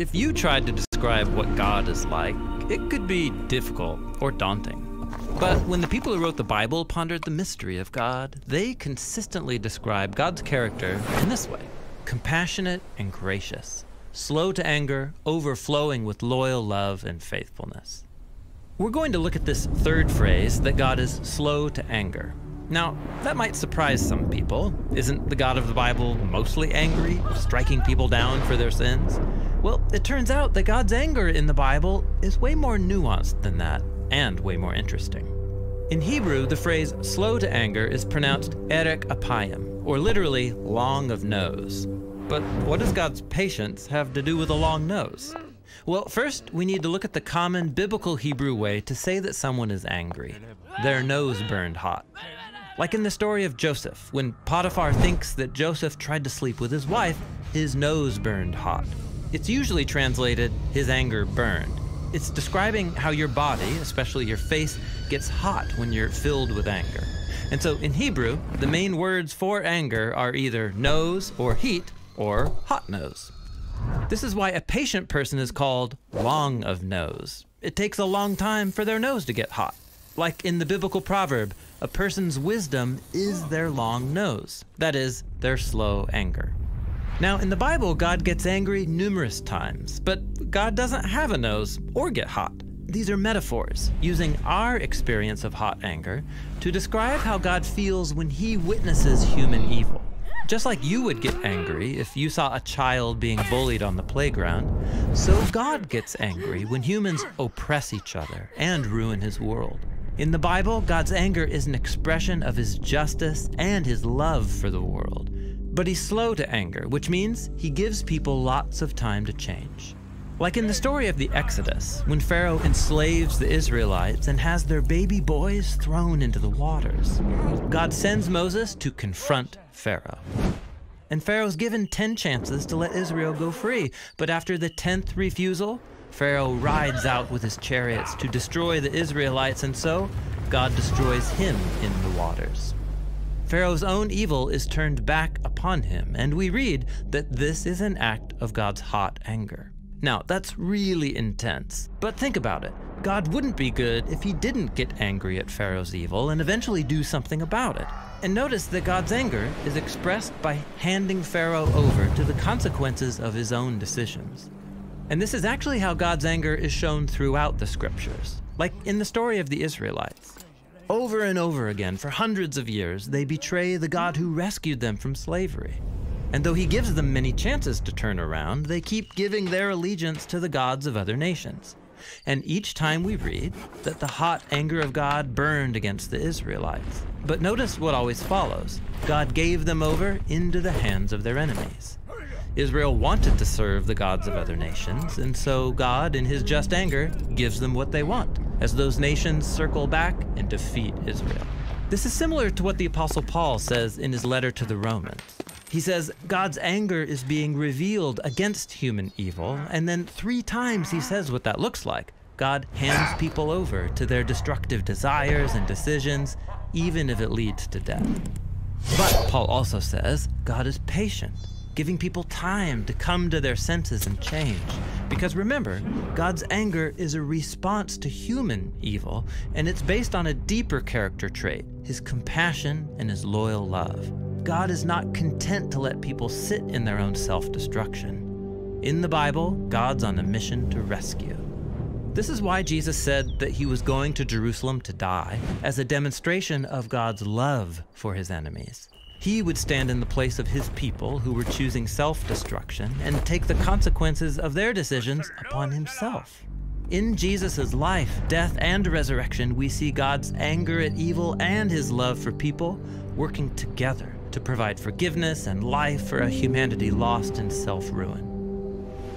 If you tried to describe what God is like, it could be difficult or daunting. But when the people who wrote the Bible pondered the mystery of God, they consistently describe God's character in this way: compassionate and gracious, slow to anger, overflowing with loyal love and faithfulness. We're going to look at this third phrase, that God is slow to anger. Now, that might surprise some people. Isn't the God of the Bible mostly angry, striking people down for their sins? Well, it turns out that God's anger in the Bible is way more nuanced than that, and way more interesting. In Hebrew, the phrase slow to anger is pronounced erek apayim, or literally long of nose. But what does God's patience have to do with a long nose? Well, first, we need to look at the common biblical Hebrew way to say that someone is angry. Their nose burned hot. Like in the story of Joseph, when Potiphar thinks that Joseph tried to sleep with his wife, his nose burned hot. It's usually translated, his anger burned. It's describing how your body, especially your face, gets hot when you're filled with anger. And so in Hebrew, the main words for anger are either nose or heat or hot nose. This is why a patient person is called long of nose. It takes a long time for their nose to get hot. Like in the biblical proverb, a person's wisdom is their long nose. That is, their slow anger. Now, in the Bible, God gets angry numerous times, but God doesn't have a nose or get hot. These are metaphors, using our experience of hot anger to describe how God feels when he witnesses human evil. Just like you would get angry if you saw a child being bullied on the playground, so God gets angry when humans oppress each other and ruin his world. In the Bible, God's anger is an expression of his justice and his love for the world. But he's slow to anger, which means he gives people lots of time to change. Like in the story of the Exodus, when Pharaoh enslaves the Israelites and has their baby boys thrown into the waters. God sends Moses to confront Pharaoh. And Pharaoh's given 10 chances to let Israel go free, but after the 10th refusal, Pharaoh rides out with his chariots to destroy the Israelites, and so God destroys him in the waters. Pharaoh's own evil is turned back upon him, and we read that this is an act of God's hot anger. Now, that's really intense, but think about it. God wouldn't be good if he didn't get angry at Pharaoh's evil and eventually do something about it. And notice that God's anger is expressed by handing Pharaoh over to the consequences of his own decisions. And this is actually how God's anger is shown throughout the scriptures, like in the story of the Israelites. Over and over again, for hundreds of years, they betray the God who rescued them from slavery. And though he gives them many chances to turn around, they keep giving their allegiance to the gods of other nations. And each time we read that the hot anger of God burned against the Israelites. But notice what always follows. God gave them over into the hands of their enemies. Israel wanted to serve the gods of other nations, and so God, in his just anger, gives them what they want, as those nations circle back and defeat Israel. This is similar to what the Apostle Paul says in his letter to the Romans. He says God's anger is being revealed against human evil, and then 3 times he says what that looks like. God hands people over to their destructive desires and decisions, even if it leads to death. But Paul also says God is patient, giving people time to come to their senses and change. Because remember, God's anger is a response to human evil, and it's based on a deeper character trait, his compassion and his loyal love. God is not content to let people sit in their own self-destruction. In the Bible, God's on a mission to rescue. This is why Jesus said that he was going to Jerusalem to die, as a demonstration of God's love for his enemies. He would stand in the place of his people who were choosing self-destruction and take the consequences of their decisions upon himself. In Jesus' life, death, and resurrection, we see God's anger at evil and his love for people working together to provide forgiveness and life for a humanity lost in self-ruin.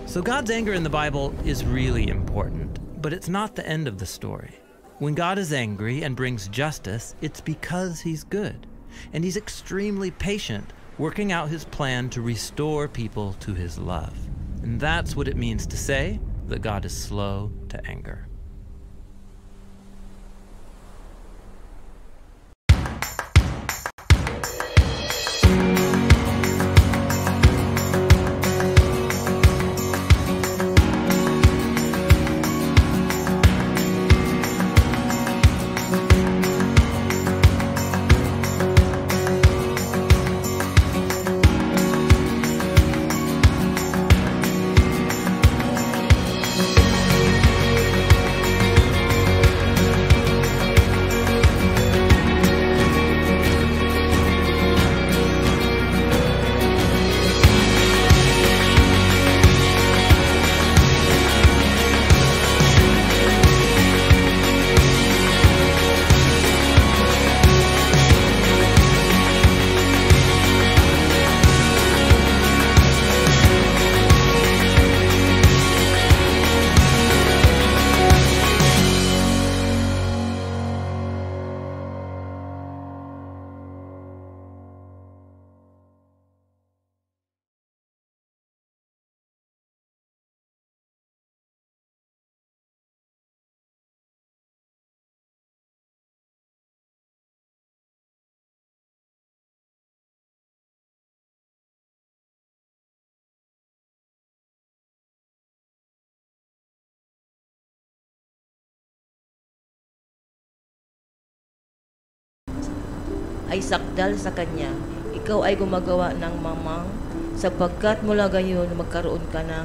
So God's anger in the Bible is really important, but it's not the end of the story. When God is angry and brings justice, it's because he's good. And he's extremely patient, working out his plan to restore people to his love. And that's what it means to say that God is slow to anger. ay sakdal sa Kanya. Ikaw ay gumagawa ng mamang sapagkat mula gayon magkaroon ka ng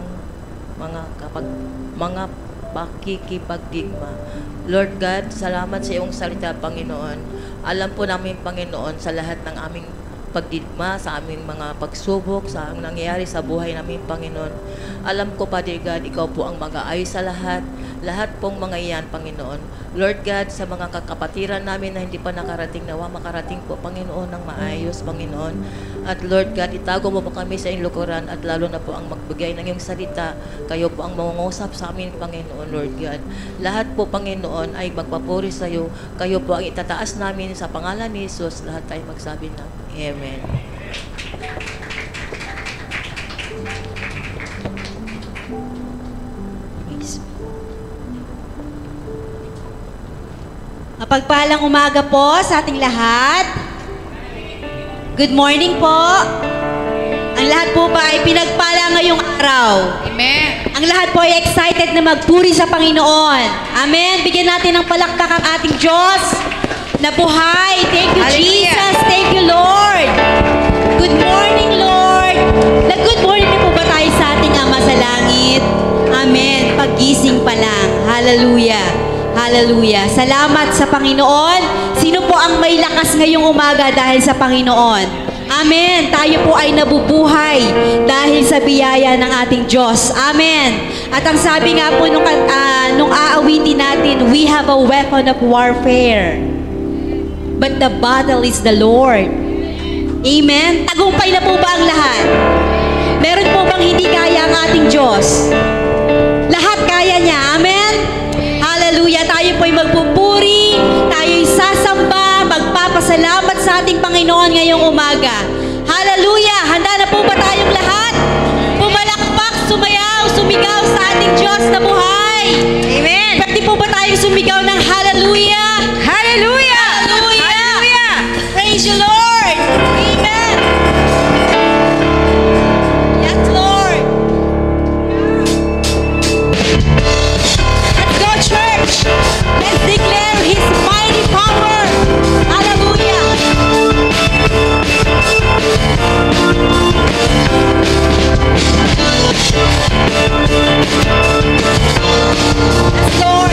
mga pakikipagdigma. Lord God, salamat sa iyong salita, Panginoon. Alam po namin, Panginoon, sa lahat ng aming pagdigma, sa aming mga pagsubok, sa ang nangyayari sa buhay namin, Panginoon. Alam ko, Father God, ikaw po ang mag-aayos sa lahat pong mga iyan, Panginoon. Lord God, sa mga kakapatiran namin na hindi pa nakarating, nawa makarating po, Panginoon, ng maayos, Panginoon. At Lord God, itago mo po kami sa iyong lukuran at lalo na po ang magbigay ng iyong salita. Kayo po ang mangungusap sa amin, Panginoon, Lord God. Lahat po, Panginoon, ay magpapuri sa iyo. Kayo po ang itataas namin sa pangalan ni Jesus. Lahat tayo magsabi ng Amen. Mapagpalang umaga po sa ating lahat. Good morning po. Ang lahat po ba ay pinagpala ngayong araw? Amen. Ang lahat po ay excited na magpuri sa Panginoon. Amen. Bigyan natin ng palakpak ang ating Diyos na buhay. Thank you, Hallelujah. Jesus. Thank you, Lord. Good morning, Lord. Good morning na po ba tayo sa ating Ama sa Langit? Amen. Paggising pa lang. Hallelujah. Hallelujah. Salamat sa Panginoon. Sino po ang may lakas ngayong umaga dahil sa Panginoon? Amen. Tayo po ay nabubuhay dahil sa biyaya ng ating Diyos. Amen. At ang sabi nga po nung aawitin natin, we have a weapon of warfare. But the battle is the Lord. Amen. Tagumpay na po ba ang lahat? Meron po bang hindi kaya ang ating Diyos? Lahat kaya niya. Amen. Hallelujah. Tayo po'y magpupuri, tayo'y sasamba, magpapasalamat sa ating Panginoon ngayong umaga. Hallelujah. Handa na po ba tayong lahat? Pumalakpak, sumayaw, sumigaw sa ating Diyos na buhay. Amen. Pwede po ba tayong sumigaw ng hallelujah? Hallelujah. Hallelujah. Hallelujah. Praise you, Lord. Amen. Yes, Lord. Let's go, church. Let's declare His mighty power. Hallelujah. Yes, Lord.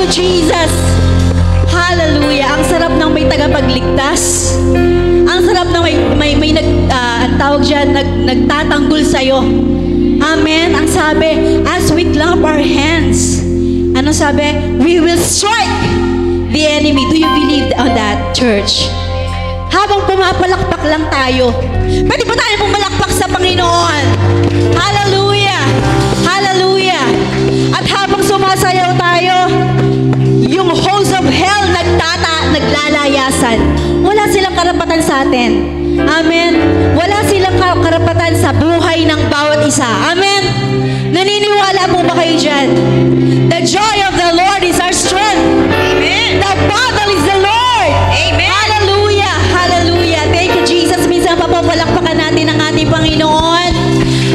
you, Jesus. Hallelujah. Ang sarap ng may tagapagligtas. Ang sarap ng may ang tawag dyan, nagtatanggol sa'yo. Amen. Ang sabi, as we clap our hands, ano sabi? We will strike the enemy. Do you believe on that, church? Habang pumapalakpak lang tayo, pwede ba tayo pumalakpak sa Panginoon? Hallelujah! Hallelujah! At habang sumasayaw tayo, yung host of hell naglalayasan. Wala silang karapatan sa atin. Amen. Wala silang karapatan sa buhay ng bawat isa. Amen. Naniniwala po ba kayo dyan? The joy of the Lord is our strength. Amen. The battle is the Lord. Amen. Hallelujah. Hallelujah. Thank you, Jesus. Minsan papapalakpakan natin ang ating Panginoon.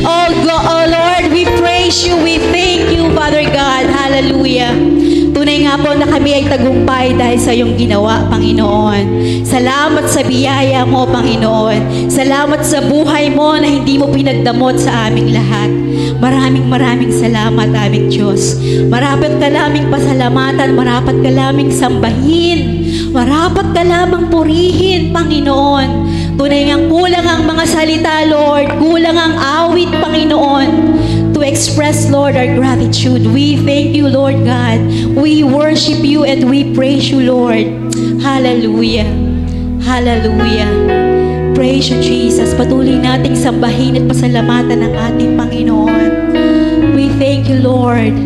Oh Lord, we praise you. We thank you, Father God. Hallelujah. Tunay nga po na kami ay tagumpay dahil sa iyong ginawa, Panginoon. Salamat sa biyaya mo, Panginoon. Salamat sa buhay mo na hindi mo pinagdamot sa aming lahat. Maraming salamat, aming Diyos. Marapat ka laming pasalamatan, marapat ka laming sambahin, marapat ka lamang purihin, Panginoon. Tunay ngang kulang ang mga salita, Lord. Kulang ang awit, Panginoon, to express, Lord, our gratitude. We thank you, Lord God. We worship you and we praise you, Lord. Hallelujah. Hallelujah. Praise you, Jesus. Patuloy nating sambahin at pasalamatan ang ating Panginoon. We thank you, Lord.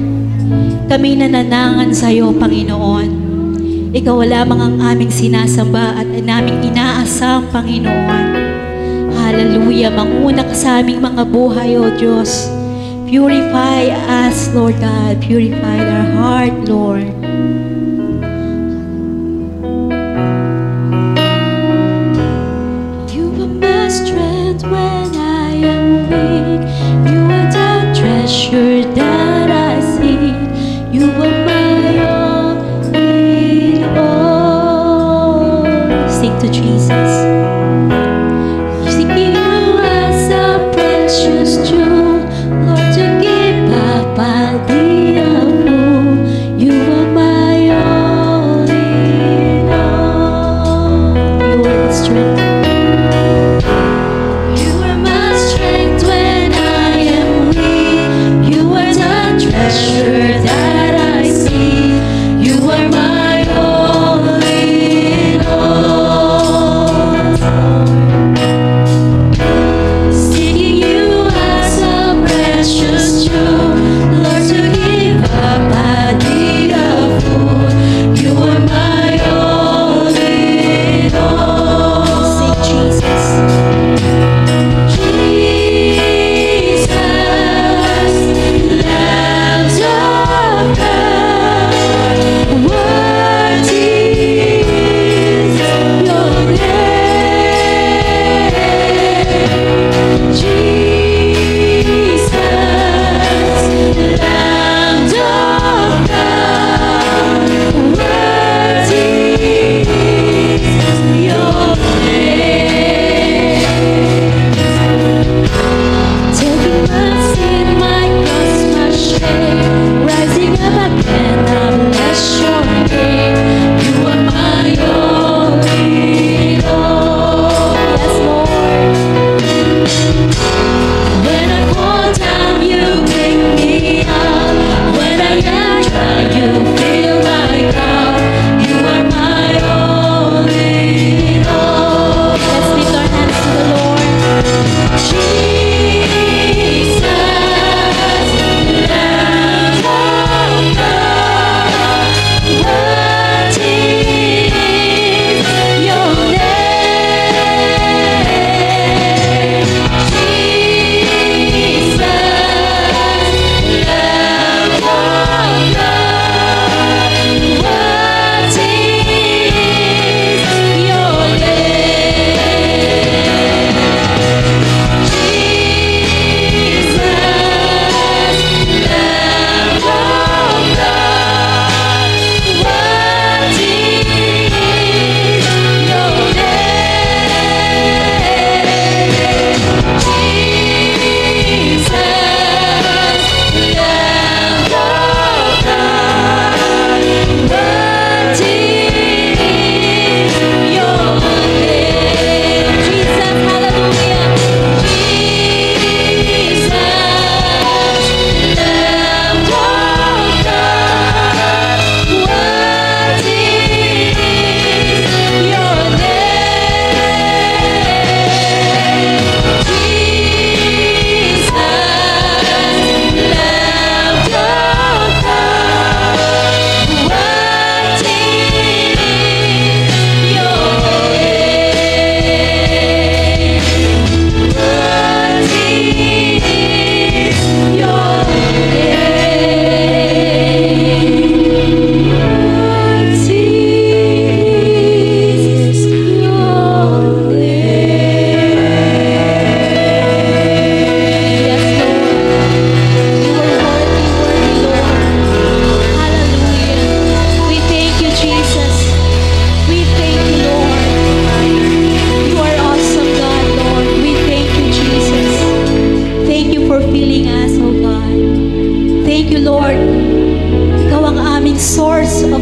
Kami nananangan sa iyo, Panginoon. Ikaw lamang ang aming sinasamba at naming inaasam, Panginoon. Hallelujah. Manguna ka sa aming mga buhay, O Diyos. Purify us, Lord God. Purify our heart, Lord. You are my strength when I am weak. You are the treasure that I seek. You are my all in all. Sing to Jesus. Seek you as a precious jewel. Lord, to give up, I'll be a fool. You are my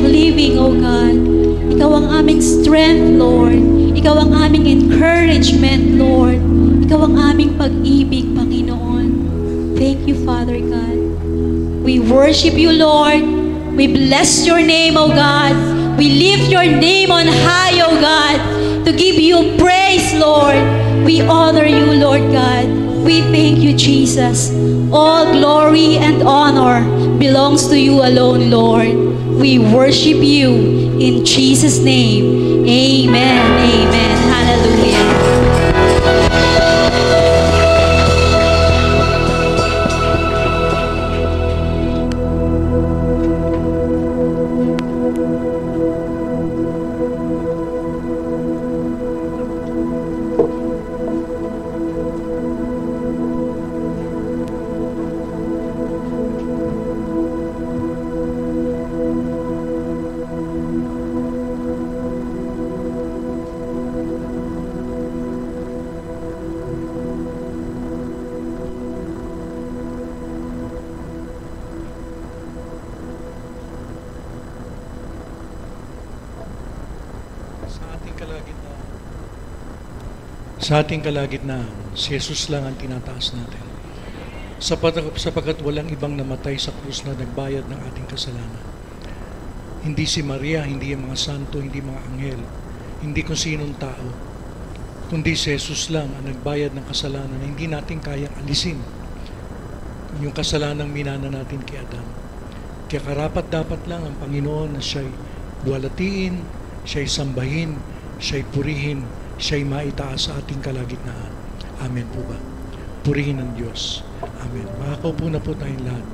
living, O God. Ikaw ang aming strength, Lord. Ikaw ang aming encouragement, Lord. Ikaw ang aming pag-ibig, Panginoon. Thank you, Father God. We worship you, Lord. We bless your name, O God. We lift your name on high, O God, to give you praise, Lord. We honor you, Lord God. We thank you, Jesus. All glory and honor belongs to you alone, Lord. We worship you in Jesus' name. Amen. Amen. Hallelujah. Sa ating kalagitnaan, si Jesus lang ang tinataas natin. Sapagkat walang ibang namatay sa krus na nagbayad ng ating kasalanan. Hindi si Maria, hindi yung mga santo, hindi mga anghel, hindi kung sinong tao, kundi si Jesus lang ang nagbayad ng kasalanan na hindi natin kayang alisin. Yung kasalanang minana natin kay Adam. Kaya karapat dapat lang ang Panginoon na siya'y buwalatiin, siya'y sambahin, siya'y purihin, siya'y maitaas sa ating kalagitnaan. Amen po ba? Purihin ng Diyos. Amen. Makakaupo na po tayong lahat.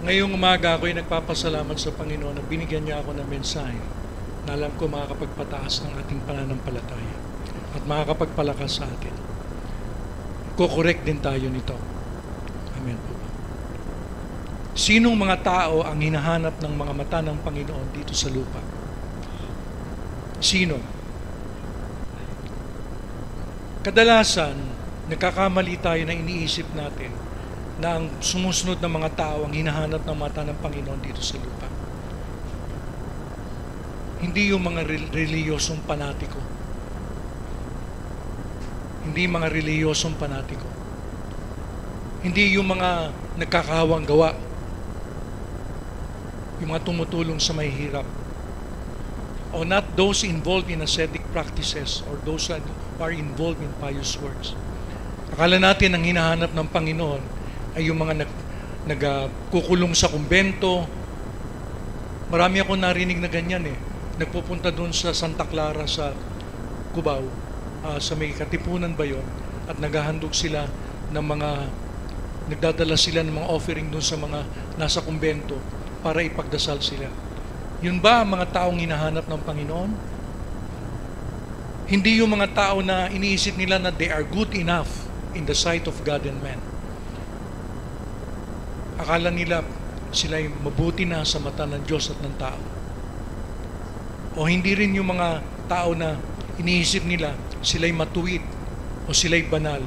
Ngayong umaga ako'y nagpapasalamat sa Panginoon na binigyan niya ako ng mensahe na alam ko makakapagpataas ng ating pananampalataya at makakapagpalakas sa atin. Kukorek din tayo nito. Amen po ba? Sinong mga tao ang hinahanap ng mga mata ng Panginoon dito sa lupa? Sino? Kadalasan, nagkakamali tayo na iniisip natin na ang sumusunod ng mga tao ang hinahanap ng mata ng Panginoon dito sa lupa. Hindi yung mga reliyosong panatiko. Hindi mga reliyosong panatiko. Hindi yung mga nagkakahawang gawa. Yung mga tumutulong sa may hirap. O not those involved in ascetic practices or those who are involved in pious works. Akala natin ang hinahanap ng Panginoon ay yung mga nagkukulong sa kumbento. Marami ako narinig na ganyan eh. Nagpupunta doon sa Santa Clara sa Cubao, sa may Katipunan ba yun? At naghahandog sila ng mga, nagdadala sila ng mga offering doon sa mga nasa kumbento para ipagdasal sila. Yun ba ang mga taong hinahanap ng Panginoon? Hindi yung mga tao na iniisip nila na they are good enough in the sight of God and man. Akala nila sila'y mabuti na sa mata ng Diyos at ng tao. O hindi rin yung mga tao na iniisip nila sila'y matuwid o sila'y banal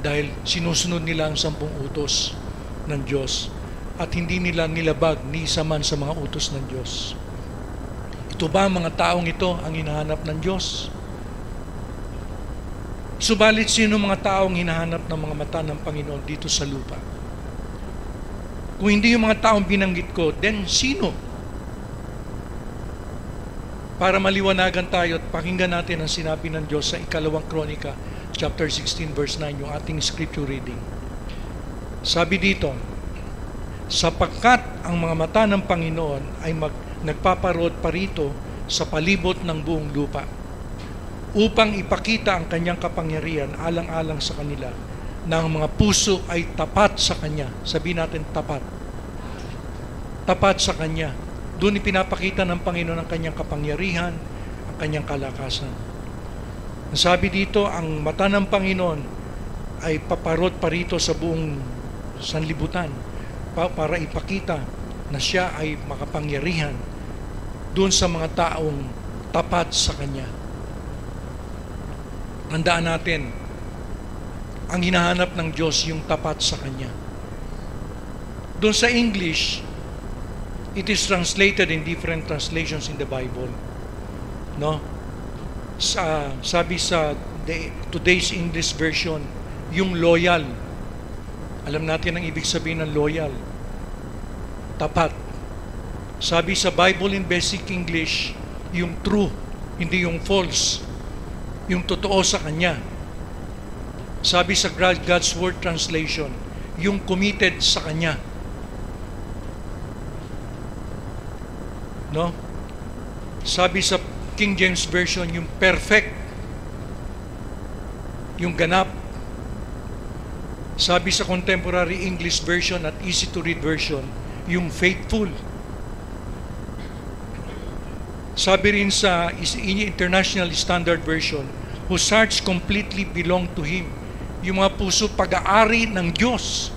dahil sinusunod nila ang 10 utos ng Diyos at hindi nila nilabag ni isa man sa mga utos ng Diyos. Ito ba ang mga taong ito ang hinahanap ng Diyos? Subalit sino mga taong hinahanap ng mga mata ng Panginoon dito sa lupa? Kung hindi yung mga taong binanggit ko, then sino? Para maliwanagan tayo at pakinggan natin ang sinabi ng Diyos sa 2 Kronika, chapter 16, verse 9, yung ating scripture reading. Sabi dito, sapagkat ang mga mata ng Panginoon ay nagpaparood parito sa palibot ng buong lupa, upang ipakita ang kanyang kapangyarihan alang-alang sa kanila, na ang mga puso ay tapat sa Kanya. Sabihin natin, tapat. Tapat sa Kanya. Doon ipinapakita ng Panginoon ang Kanyang kapangyarihan, ang Kanyang kalakasan. Sabi dito, ang mata ng Panginoon ay paparot parito sa buong sanlibutan para ipakita na siya ay makapangyarihan doon sa mga taong tapat sa Kanya. Tandaan natin, ang hinahanap ng Diyos yung tapat sa Kanya. Doon sa English, it is translated in different translations in the Bible. No? Sabi sa today's English version, yung loyal. Alam natin ang ibig sabihin ng loyal. Tapat. Sabi sa Bible in Basic English, yung true, hindi yung false. Yung totoo sa Kanya. Sabi sa God's Word Translation, yung committed sa Kanya. No? Sabi sa King James Version, yung perfect, yung ganap. Sabi sa Contemporary English Version at Easy to Read Version, yung faithful. Sabi rin sa International Standard Version, whose hearts completely belong to Him. Yung mga puso pag-aari ng Diyos.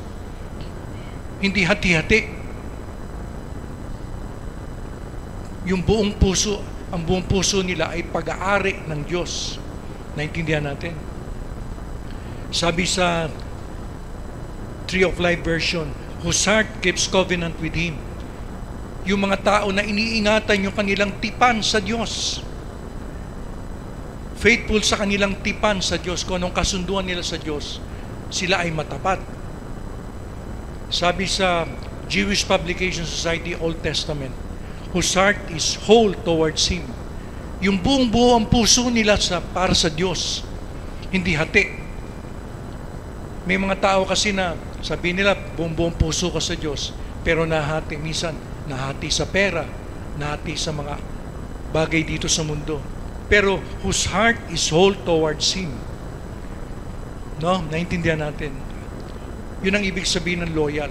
Hindi hati-hati. Yung buong puso, ang buong puso nila ay pag-aari ng Diyos. Naintindihan natin? Sabi sa Tree of Life Version, whose heart keeps covenant with Him. Yung mga tao na iniingatan yung kanilang tipan sa Diyos. Faithful sa kanilang tipan sa Diyos. Kung anong kasunduan nila sa Diyos, sila ay matapat. Sabi sa Jewish Publication Society Old Testament, whose heart is whole towards Him. Yung buong-buo ang puso nila para sa Diyos. Hindi hati. May mga tao kasi na sabi nila, buong-buong puso ka sa Diyos, pero nahati minsan, nahati sa pera, nahati sa mga bagay dito sa mundo. Pero whose heart is whole towards Him. No? Naintindihan natin. Yun ang ibig sabihin ng loyal.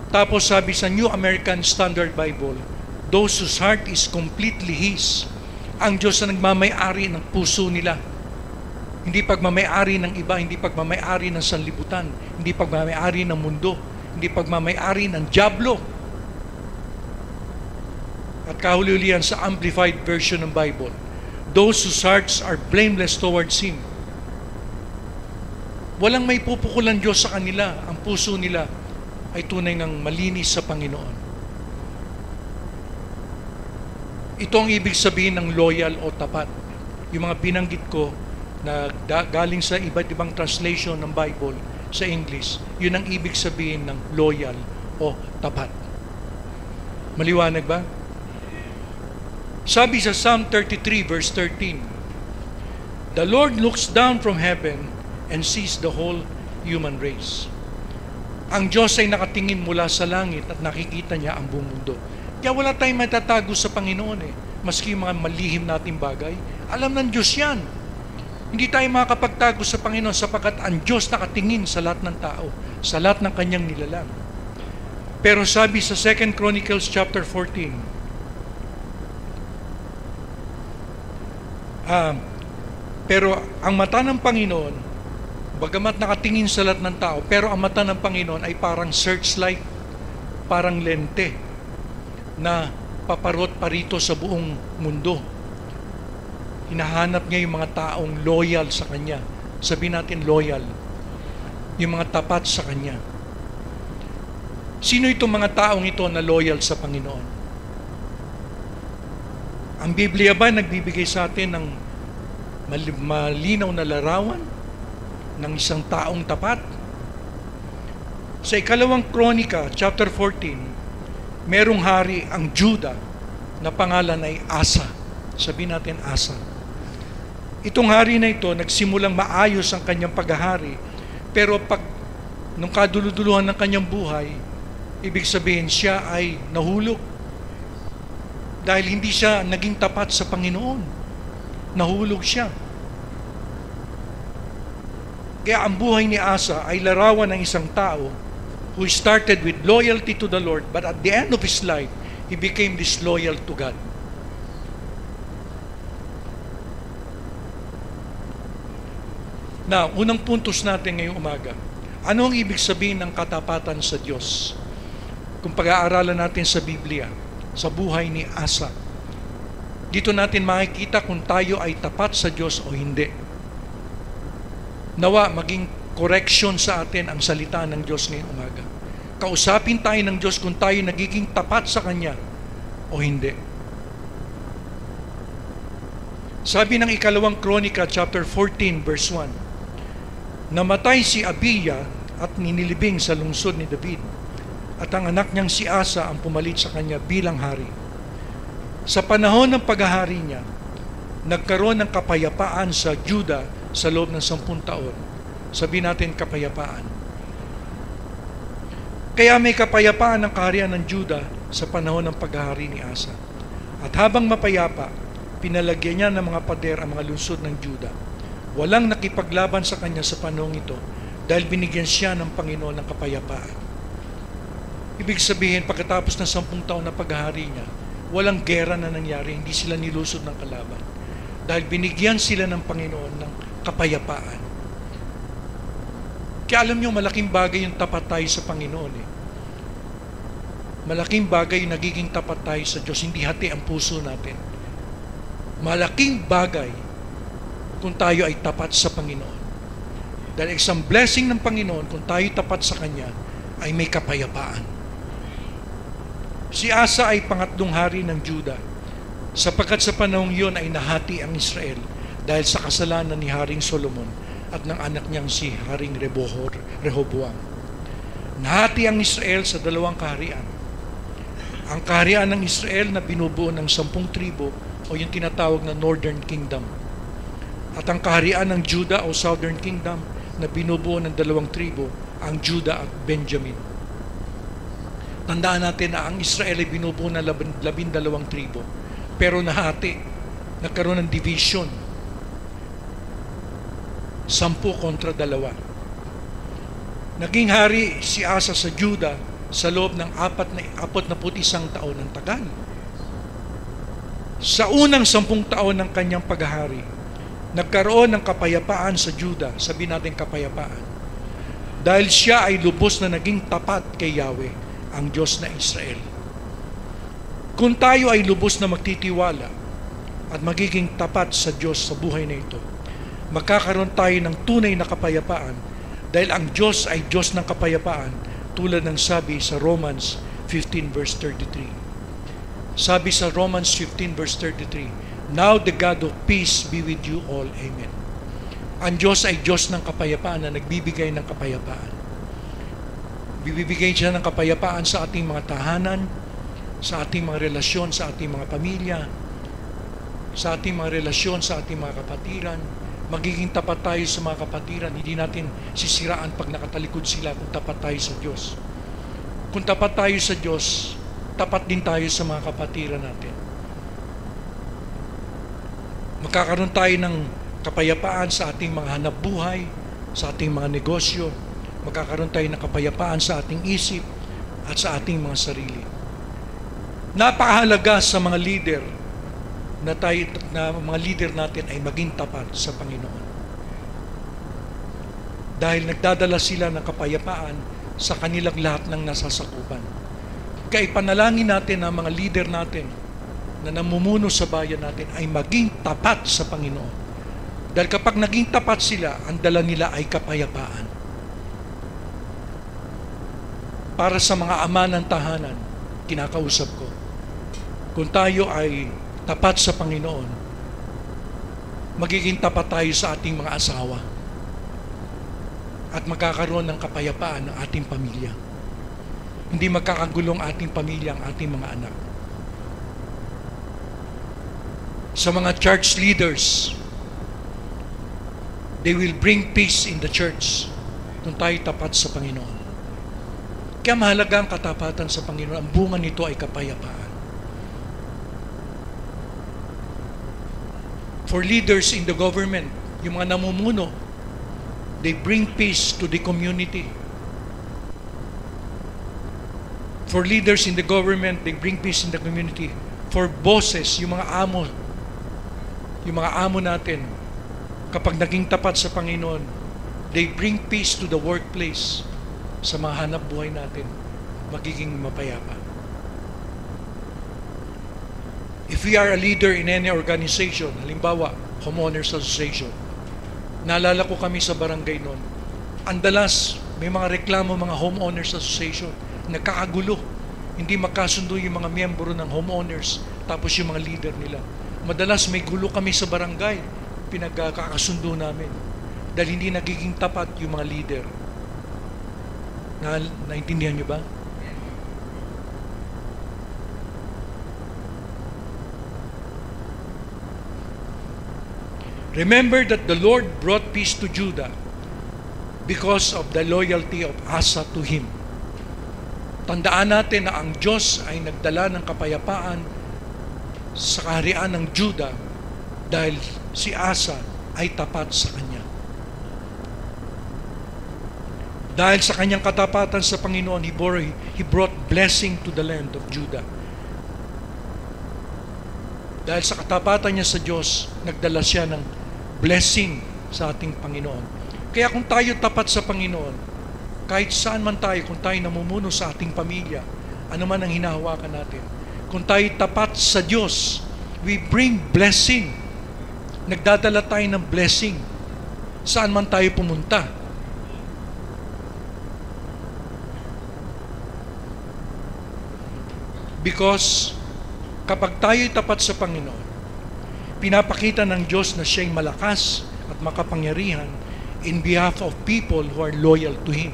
Tapos sabi sa New American Standard Bible, those whose heart is completely His. Ang Diyos na nagmamay-ari ng puso nila. Hindi pagmamay-ari ng iba, hindi pagmamay-ari ng sanlibutan, hindi pagmamay-ari ng mundo, hindi pagmamay-ari ng dyablo. At kahuli-hulihan sa Amplified Version ng Bible, those whose hearts are blameless towards Him. Walang may pupukulan Diyos sa kanila. Ang puso nila ay tunay ng malinis sa Panginoon. Ito ang ibig sabihin ng loyal o tapat. Yung mga binanggit ko na galing sa iba't ibang translation ng Bible sa English, yun ang ibig sabihin ng loyal o tapat. Maliwanag ba? Sabi sa Psalm 33 verse 13, the Lord looks down from heaven and sees the whole human race. Ang Diyos ay nakatingin mula sa langit at nakikita niya ang buong mundo. Kaya wala tayong matatago sa Panginoon Maski mga malihim nating bagay, alam ng Diyos yan. Hindi tayo makakapagtago sa Panginoon sapagkat ang Diyos nakatingin sa lahat ng tao, sa lahat ng kanyang nilalang. Pero sabi sa 2 Chronicles chapter 14, pero ang mata ng Panginoon, bagamat nakatingin sa lahat ng tao, pero ang mata ng Panginoon ay parang searchlight, parang lente, na paparot parito sa buong mundo. Hinahanap niya yung mga taong loyal sa Kanya. Sabihin natin loyal. Yung mga tapat sa Kanya. Sino itong mga taong ito na loyal sa Panginoon? Ang Biblia ba nagbibigay sa atin ng malinaw na larawan ng isang taong tapat? Sa ikalawang Kronika, chapter 14, merong hari ang Juda na pangalan ay Asa. Sabihin natin Asa. Itong hari na ito, nagsimulang maayos ang kanyang paghahari, pero nung kaduluduluhan ng kanyang buhay, ibig sabihin siya ay nahulog. Dahil hindi siya naging tapat sa Panginoon. Nahulog siya. Kaya ang buhay ni Asa ay larawan ng isang tao who started with loyalty to the Lord, but at the end of his life, he became disloyal to God. Na, unang puntos natin ngayong umaga. Ano ang ibig sabihin ng katapatan sa Diyos? Kung pag-aaralan natin sa Biblia, sa buhay ni Asa, dito natin makikita kung tayo ay tapat sa Diyos o hindi. Nawa, maging correction sa atin ang salita ng Diyos ngayong umaga. Kausapin tayo ng Diyos kung tayo nagiging tapat sa Kanya o hindi. Sabi ng ikalawang Kronika, chapter 14, verse 1, namatay si Abiya at ninilibing sa lungsod ni David, at ang anak niyang si Asa ang pumalit sa kanya bilang hari. Sa panahon ng paghahari niya, nagkaroon ng kapayapaan sa Juda sa loob ng 10 taon. Sabi natin kapayapaan. Kaya may kapayapaan ng kaharian ng Juda sa panahon ng paghahari ni Asa. At habang mapayapa, pinalagyan niya ng mga pader ang mga lungsod ng Juda. Walang nakipaglaban sa kanya sa panahon ito dahil binigyan siya ng Panginoon ng kapayapaan. Ibig sabihin, pagkatapos ng 10 taon na paghahari niya, walang gera na nangyari, hindi sila nilusod ng kalaban. Dahil binigyan sila ng Panginoon ng kapayapaan. Kaya alam niyo, malaking bagay yung tapat tayo sa Panginoon. Malaking bagay yung nagiging tapat tayo sa Diyos, hindi hati ang puso natin. Malaking bagay kung tayo ay tapat sa Panginoon. Dahil isang blessing ng Panginoon, kung tayo tapat sa Kanya, ay may kapayapaan. Si Asa ay pangatlong hari ng Juda, sapagkat sa panahong iyon ay nahati ang Israel dahil sa kasalanan ni Haring Solomon at ng anak niyang si Haring Rehoboam. Nahati ang Israel sa 2 kaharian. Ang kaharian ng Israel na binubuo ng 10 tribo o yung tinatawag na Northern Kingdom. At ang kaharian ng Juda o Southern Kingdom na binubuo ng 2 tribo, ang Juda at Benjamin. Tandaan natin na ang Israel ay binubuo ng 12 tribo, pero nahati, nagkaroon ng division. 10 kontra 2. Naging hari si Asa sa Juda sa loob ng 41 taon ng tagal. Sa unang 10 taon ng kanyang paghahari, nagkaroon ng kapayapaan sa Juda, sabihin natin kapayapaan, dahil siya ay lubos na naging tapat kay Yahweh, ang Diyos na Israel. Kung tayo ay lubos na magtitiwala at magiging tapat sa Diyos sa buhay na ito, magkakaroon tayo ng tunay na kapayapaan dahil ang Diyos ay Diyos ng kapayapaan, tulad ng sabi sa Romans 15 verse 33. Sabi sa Romans 15 verse 33, now the God of peace be with you all. Amen. Ang Diyos ay Diyos ng kapayapaan na nagbibigay ng kapayapaan. Bibigay siya ng kapayapaan sa ating mga tahanan, sa ating mga relasyon, sa ating mga pamilya, sa ating mga relasyon, sa ating mga kapatiran. Magiging tapat tayo sa mga kapatiran. Hindi natin sisiraan pag nakatalikod sila kung tapat tayo sa Diyos. Kung tapat tayo sa Diyos, tapat din tayo sa mga kapatiran natin. Magkakaroon tayo ng kapayapaan sa ating mga hanap buhay, sa ating mga negosyo. Magkakaroon tayo ng kapayapaan sa ating isip at sa ating mga sarili. Napakahalaga sa mga leader na mga leader natin ay maging tapat sa Panginoon. Dahil nagdadala sila ng kapayapaan sa kanilang lahat ng nasasakupan. Kaya ipanalangin natin ang mga leader natin na namumuno sa bayan natin ay maging tapat sa Panginoon. Dahil kapag naging tapat sila, ang dala nila ay kapayapaan. Para sa mga ama ng tahanan, kinakausap ko, kung tayo ay tapat sa Panginoon, magiging tapat tayo sa ating mga asawa at magkakaroon ng kapayapaan ng ating pamilya. Hindi magkakagulong ating pamilya ang ating mga anak. Sa mga church leaders, they will bring peace in the church kung tayo tapat sa Panginoon. Kaya mahalaga ang katapatan sa Panginoon. Ang bunga nito ay kapayapaan. For leaders in the government, yung mga namumuno, they bring peace to the community. For leaders in the government, they bring peace in the community. For bosses, yung mga amo natin, kapag naging tapat sa Panginoon, they bring peace to the workplace. Sa mga hanap buhay natin, magiging mapayapa. If we are a leader in any organization, halimbawa, Homeowners Association, naalala ko kami sa barangay noon, ang dalas, may mga reklamo mga Homeowners Association, nagkakagulo, hindi magkasundo yung mga miyembro ng homeowners, tapos yung mga leader nila. Madalas may gulo kami sa barangay, pinagkakasundo namin, dahil hindi nagiging tapat yung mga leader. Naintindihan nyo ba? Remember that the Lord brought peace to Judah because of the loyalty of Asa to him. Tandaan natin na ang Diyos ay nagdala ng kapayapaan sa kaharian ng Judah dahil si Asa ay tapat sa kanya. Dahil sa kanyang katapatan sa Panginoon, he brought blessing to the land of Judah. Dahil sa katapatan niya sa Diyos, nagdala siya ng blessing sa ating Panginoon. Kaya kung tayo tapat sa Panginoon, kahit saan man tayo, kung tayo namumuno sa ating pamilya, ano man ang hinahawakan natin, kung tayo tapat sa Diyos, we bring blessing. Nagdadala tayo ng blessing saan man tayo pumunta. Because kapag tayo'y tapat sa Panginoon, pinapakita ng Diyos na siya'y malakas at makapangyarihan in behalf of people who are loyal to Him.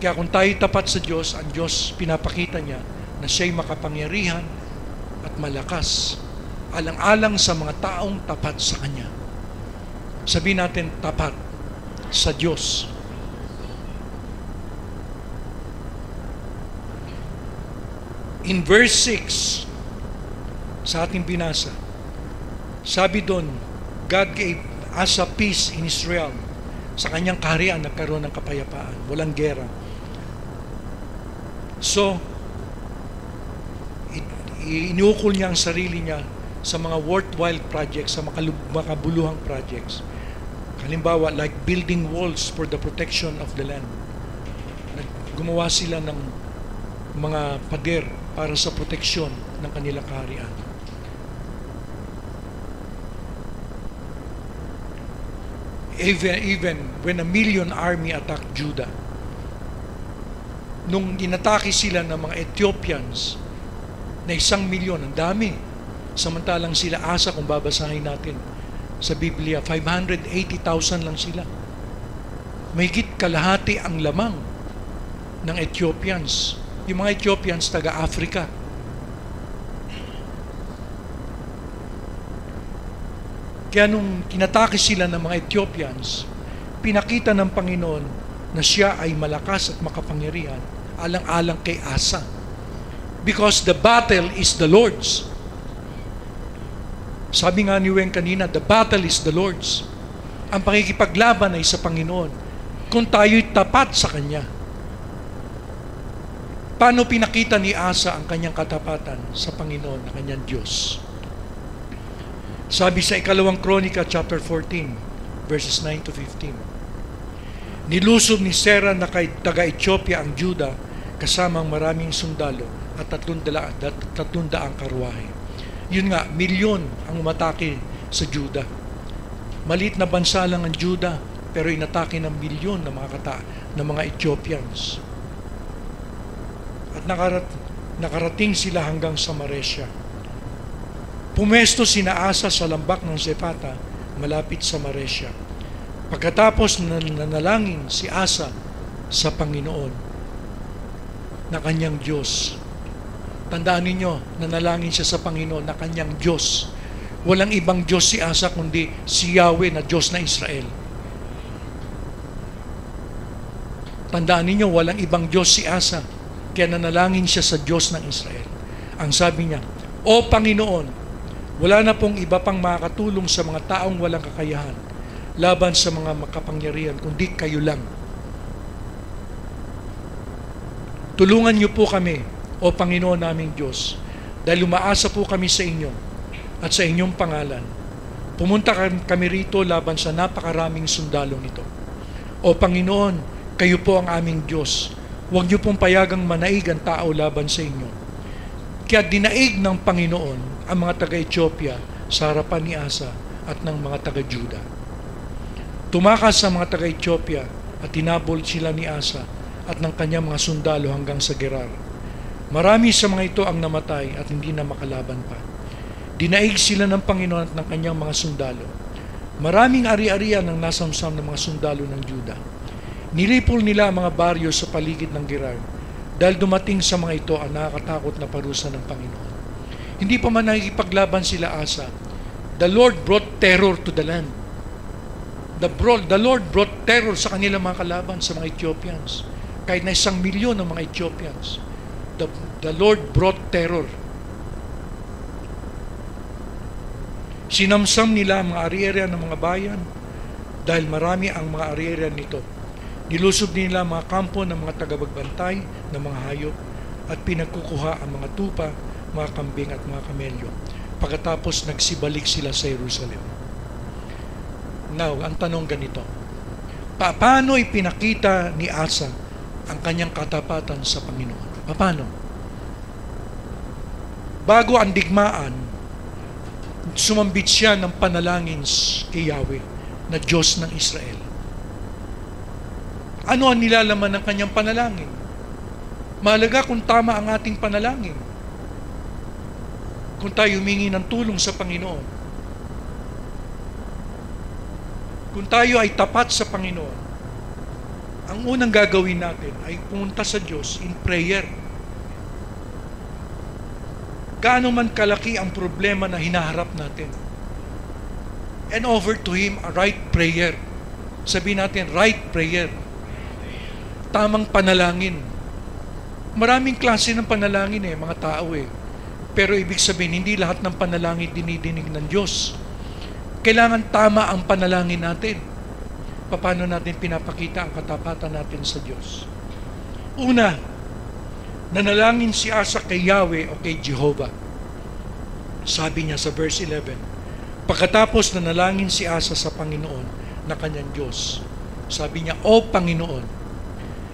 Kaya kung tayo'y tapat sa Diyos, ang Diyos pinapakita niya na siya'y makapangyarihan at malakas, alang-alang sa mga taong tapat sa Kanya. Sabihin natin, tapat sa Diyos. In verse 6, sa ating binasa, sabi doon, God gave Asa peace in Israel. Sa kanyang kaharian, nagkaroon ng kapayapaan. Walang gera. So, iniukol niya ang sarili niya sa mga worthwhile projects, sa makabuluhang projects. Halimbawa, like building walls for the protection of the land. Gumawa sila ng mga pader para sa proteksyon ng kanilang kaharian. Even when a million army attacked Judah, nung inatake sila ng mga Ethiopians na 1,000,000, ang dami. Samantalang sila Asa, kung babasahin natin sa Biblia, 580,000 lang sila. Mahigit kalahati ang lamang ng Ethiopians. Yung mga Ethiopians, taga-Africa. Kaya nung kinatake sila ng mga Ethiopians, pinakita ng Panginoon na siya ay malakas at makapangyarihan, alang-alang kay Asa. Because the battle is the Lord's. Sabi nga ni Weng kanina, the battle is the Lord's. Ang pakikipaglaban ay sa Panginoon kung tayo'y tapat sa Kanya. Paano pinakita ni Asa ang kanyang katapatan sa Panginoon, na kanyang Diyos? Sabi sa ikalawang Kronika, chapter 14, verses 9 to 15. Nilusob ni Sera na kay taga-Ethiopia ang Juda kasamang maraming sundalo at 300 karwahe. Yun nga, milyon ang umatake sa Juda. Maliit na bansa lang ang Juda, pero inatake ng milyon na mga Ethiopians. At nakarating sila hanggang sa Maresya. Pumesto sina Asa sa lambak ng Zepata, malapit sa Maresya. Pagkatapos nanalangin si Asa sa Panginoon na kanyang Diyos. Tandaan ninyo, nanalangin siya sa Panginoon na kanyang Diyos. Walang ibang Diyos si Asa kundi si Yahweh na Diyos na Israel. Tandaan ninyo, walang ibang Diyos si Asa. Kaya nanalangin siya sa Diyos ng Israel. Ang sabi niya, O Panginoon, wala na pong iba pang makakatulong sa mga taong walang kakayahan laban sa mga makapangyarihan, kundi kayo lang. Tulungan niyo po kami, O Panginoon naming Diyos, dahil umaasa po kami sa inyo at sa inyong pangalan, pumunta kami rito laban sa napakaraming sundalong ito. O Panginoon, kayo po ang aming Diyos. Huwag niyo pong payagang manaig ang tao laban sa inyo. Kaya dinaig ng Panginoon ang mga taga-Ethiopia sa harapan ni Asa at ng mga taga-Juda. Tumakas sa mga taga-Ethiopia at tinabol sila ni Asa at ng kanyang mga sundalo hanggang sa Gerar. Marami sa mga ito ang namatay at hindi na makalaban pa. Dinaig sila ng Panginoon at ng kanyang mga sundalo. Maraming ari-arian ang nasamsam ng mga sundalo ng Juda. Nilipol nila ang mga baryo sa paligid ng Gerar dahil dumating sa mga ito ang nakakatakot na parusa ng Panginoon. Hindi pa man nakikipaglaban sila Asa. The Lord brought terror to the land. The Lord brought terror sa kanilang mga kalaban, sa mga Ethiopians. Kahit na 1,000,000 ng mga Ethiopians. The Lord brought terror. Sinamsam nila ang mga ari-arian ng mga bayan dahil marami ang mga ari-arian nito. Nilusob nila ang mga kampo ng mga tagabagbantay ng mga hayop at pinagkukuha ang mga tupa, mga kambing at mga kamelyo. Pagkatapos nagsibalik sila sa Jerusalem. Now, ang tanong ganito. Paano ipinakita ni Asa ang kanyang katapatan sa Panginoon? Paano? Bago ang digmaan, sumambit siya ng panalangin kay Yahweh na Diyos ng Israel. Ano ang nilalaman ng kanyang panalangin? Mahalaga kung tama ang ating panalangin. Kung tayo humingi ng tulong sa Panginoon. Kung tayo ay tapat sa Panginoon, ang unang gagawin natin ay pumunta sa Diyos in prayer. Gaano man kalaki ang problema na hinaharap natin, and offer to Him a right prayer. Sabihin natin, right prayer. Tamang panalangin. Maraming klase ng panalangin mga tao Pero ibig sabihin, hindi lahat ng panalangin dinidinig ng Diyos. Kailangan tama ang panalangin natin. Paano natin pinapakita ang katapatan natin sa Diyos? Una, nanalangin si Asa kay Yahweh o kay Jehovah. Sabi niya sa verse 11, pagkatapos nanalangin si Asa sa Panginoon na kanyang Diyos, sabi niya, O Panginoon.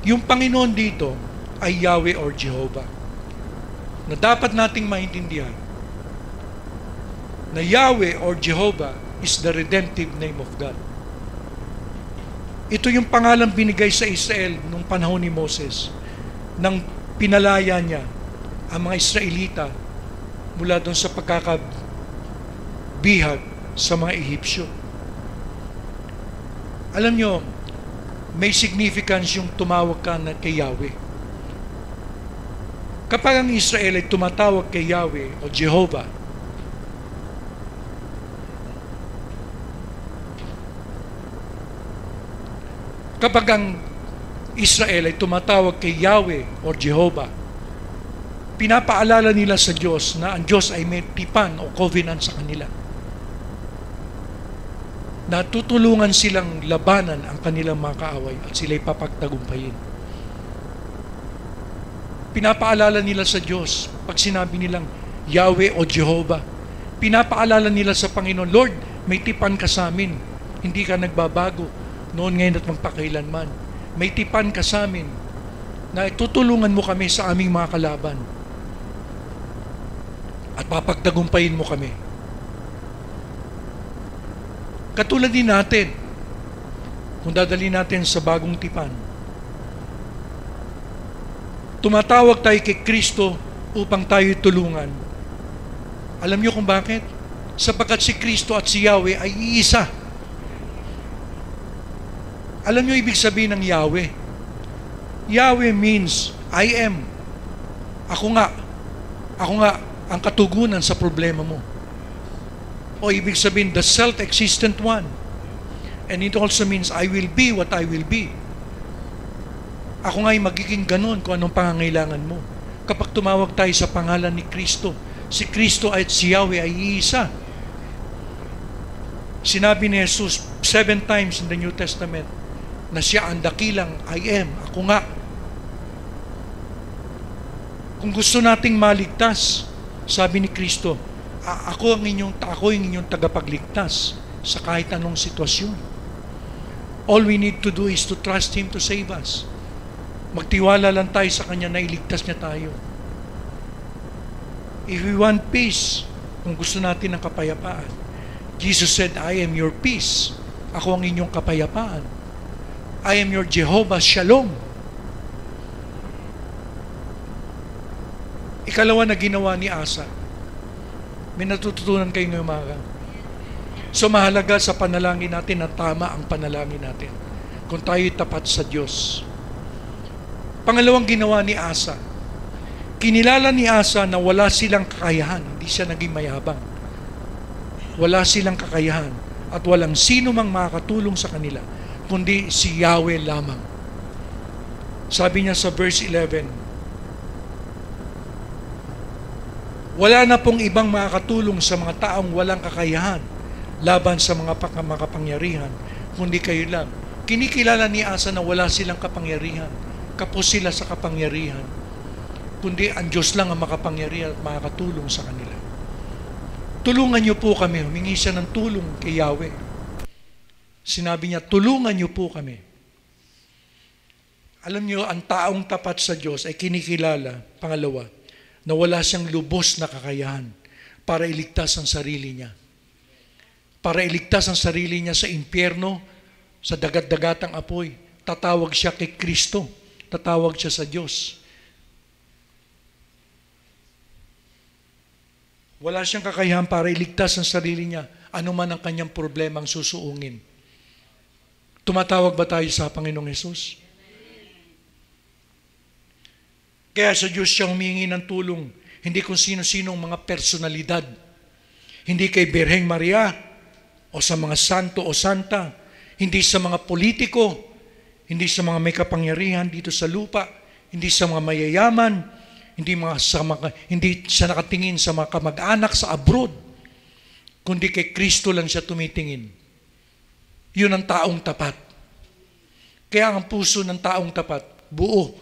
Yung Panginoon dito ay Yahweh or Jehovah. Na dapat nating maintindihan na Yahweh or Jehovah is the redemptive name of God. Ito yung pangalan binigay sa Israel nung panahon ni Moses nang pinalaya niya ang mga Israelita mula doon sa pagkakabihag sa mga Ehipsyo. Alam nyo, may significance yung tumawag ka na kay Yahweh. Kapag ang Israel ay tumatawag kay Yahweh o Jehovah, kapag ang Israel ay tumatawag kay Yahweh o Jehovah, pinapaalala nila sa Diyos na ang Diyos ay may tipan o covenant sa kanila. Natutulungan silang labanan ang kanilang mga kaaway at sila'y papagtagumpayin. Pinapaalala nila sa Diyos, pag sinabi nilang Yahweh o Jehovah, pinapaalala nila sa Panginoon, Lord, may tipan ka sa amin, hindi ka nagbabago, noon, ngayon at magpakailanman. May tipan ka sa amin na tutulungan mo kami sa aming mga kalaban at papagtagumpayin mo kami. Katulad din natin, kung dadali natin sa bagong tipan, tumatawag tayo kay Kristo upang tayo tulungan. Alam niyo kung bakit? Sapagkat si Kristo at si Yahweh ay iisa. Alam niyo ibig sabihin ng Yahweh? Yahweh means, I am. Ako nga ang katugunan sa problema mo. O ibig sabihin, the self-existent one. And it also means, I will be what I will be. Ako nga ay magiging ganun kung anong pangangailangan mo. Kapag tumawag tayo sa pangalan ni Kristo, si Kristo at si Yahweh ay iisa. Sinabi ni Jesus 7 times in the New Testament na siya ang dakilang I am, ako nga. Kung gusto nating maligtas, sabi ni Kristo, Ako yung inyong tagapagligtas sa kahit anong sitwasyon. All we need to do is to trust Him to save us. Magtiwala lang tayo sa Kanya na iligtas niya tayo. If we want peace, kung gusto natin ng kapayapaan, Jesus said, I am your peace. Ako ang inyong kapayapaan. I am your Jehovah Shalom. Ikalawa na ginawa ni Asa. May natututunan kayo ngayong umaga. So mahalaga sa panalangin natin na tama ang panalangin natin. Kung tayo'y tapat sa Diyos. Pangalawang ginawa ni Asa. Kinilala ni Asa na wala silang kakayahan. Hindi siya naging mayabang. Wala silang kakayahan. At walang sino mang makakatulong sa kanila. Kundi si Yahweh lamang. Sabi niya sa verse 11, wala na pong ibang makakatulong sa mga taong walang kakayahan laban sa mga makapangyarihan, kundi kayo lang. Kinikilala ni Asa na wala silang kapangyarihan. Kapos sila sa kapangyarihan. Kundi ang Diyos lang ang makapangyarihan at makakatulong sa kanila. Tulungan niyo po kami. Humingi siya ng tulong kay Yahweh. Sinabi niya, tulungan niyo po kami. Alam niyo, ang taong tapat sa Diyos ay kinikilala, pangalawa, na wala siyang lubos na kakayahan para iligtas ang sarili niya. Para iligtas ang sarili niya sa impyerno, sa dagat-dagatang apoy. Tatawag siya kay Kristo. Tatawag siya sa Diyos. Wala siyang kakayahan para iligtas ang sarili niya, anuman ang kanyang problemang susuungin. Tumatawag ba tayo sa Panginoong Hesus? Kaya sa Diyos siya humingi ng tulong, hindi kung sino-sinong mga personalidad. Hindi kay Birheng Maria, o sa mga santo o santa, hindi sa mga politiko, hindi sa mga may kapangyarihan dito sa lupa, hindi sa mga mayayaman, hindi siya nakatingin sa mga kamag-anak sa abroad, kundi kay Kristo lang siya tumitingin. Yun ang taong tapat. Kaya ang puso ng taong tapat, buo.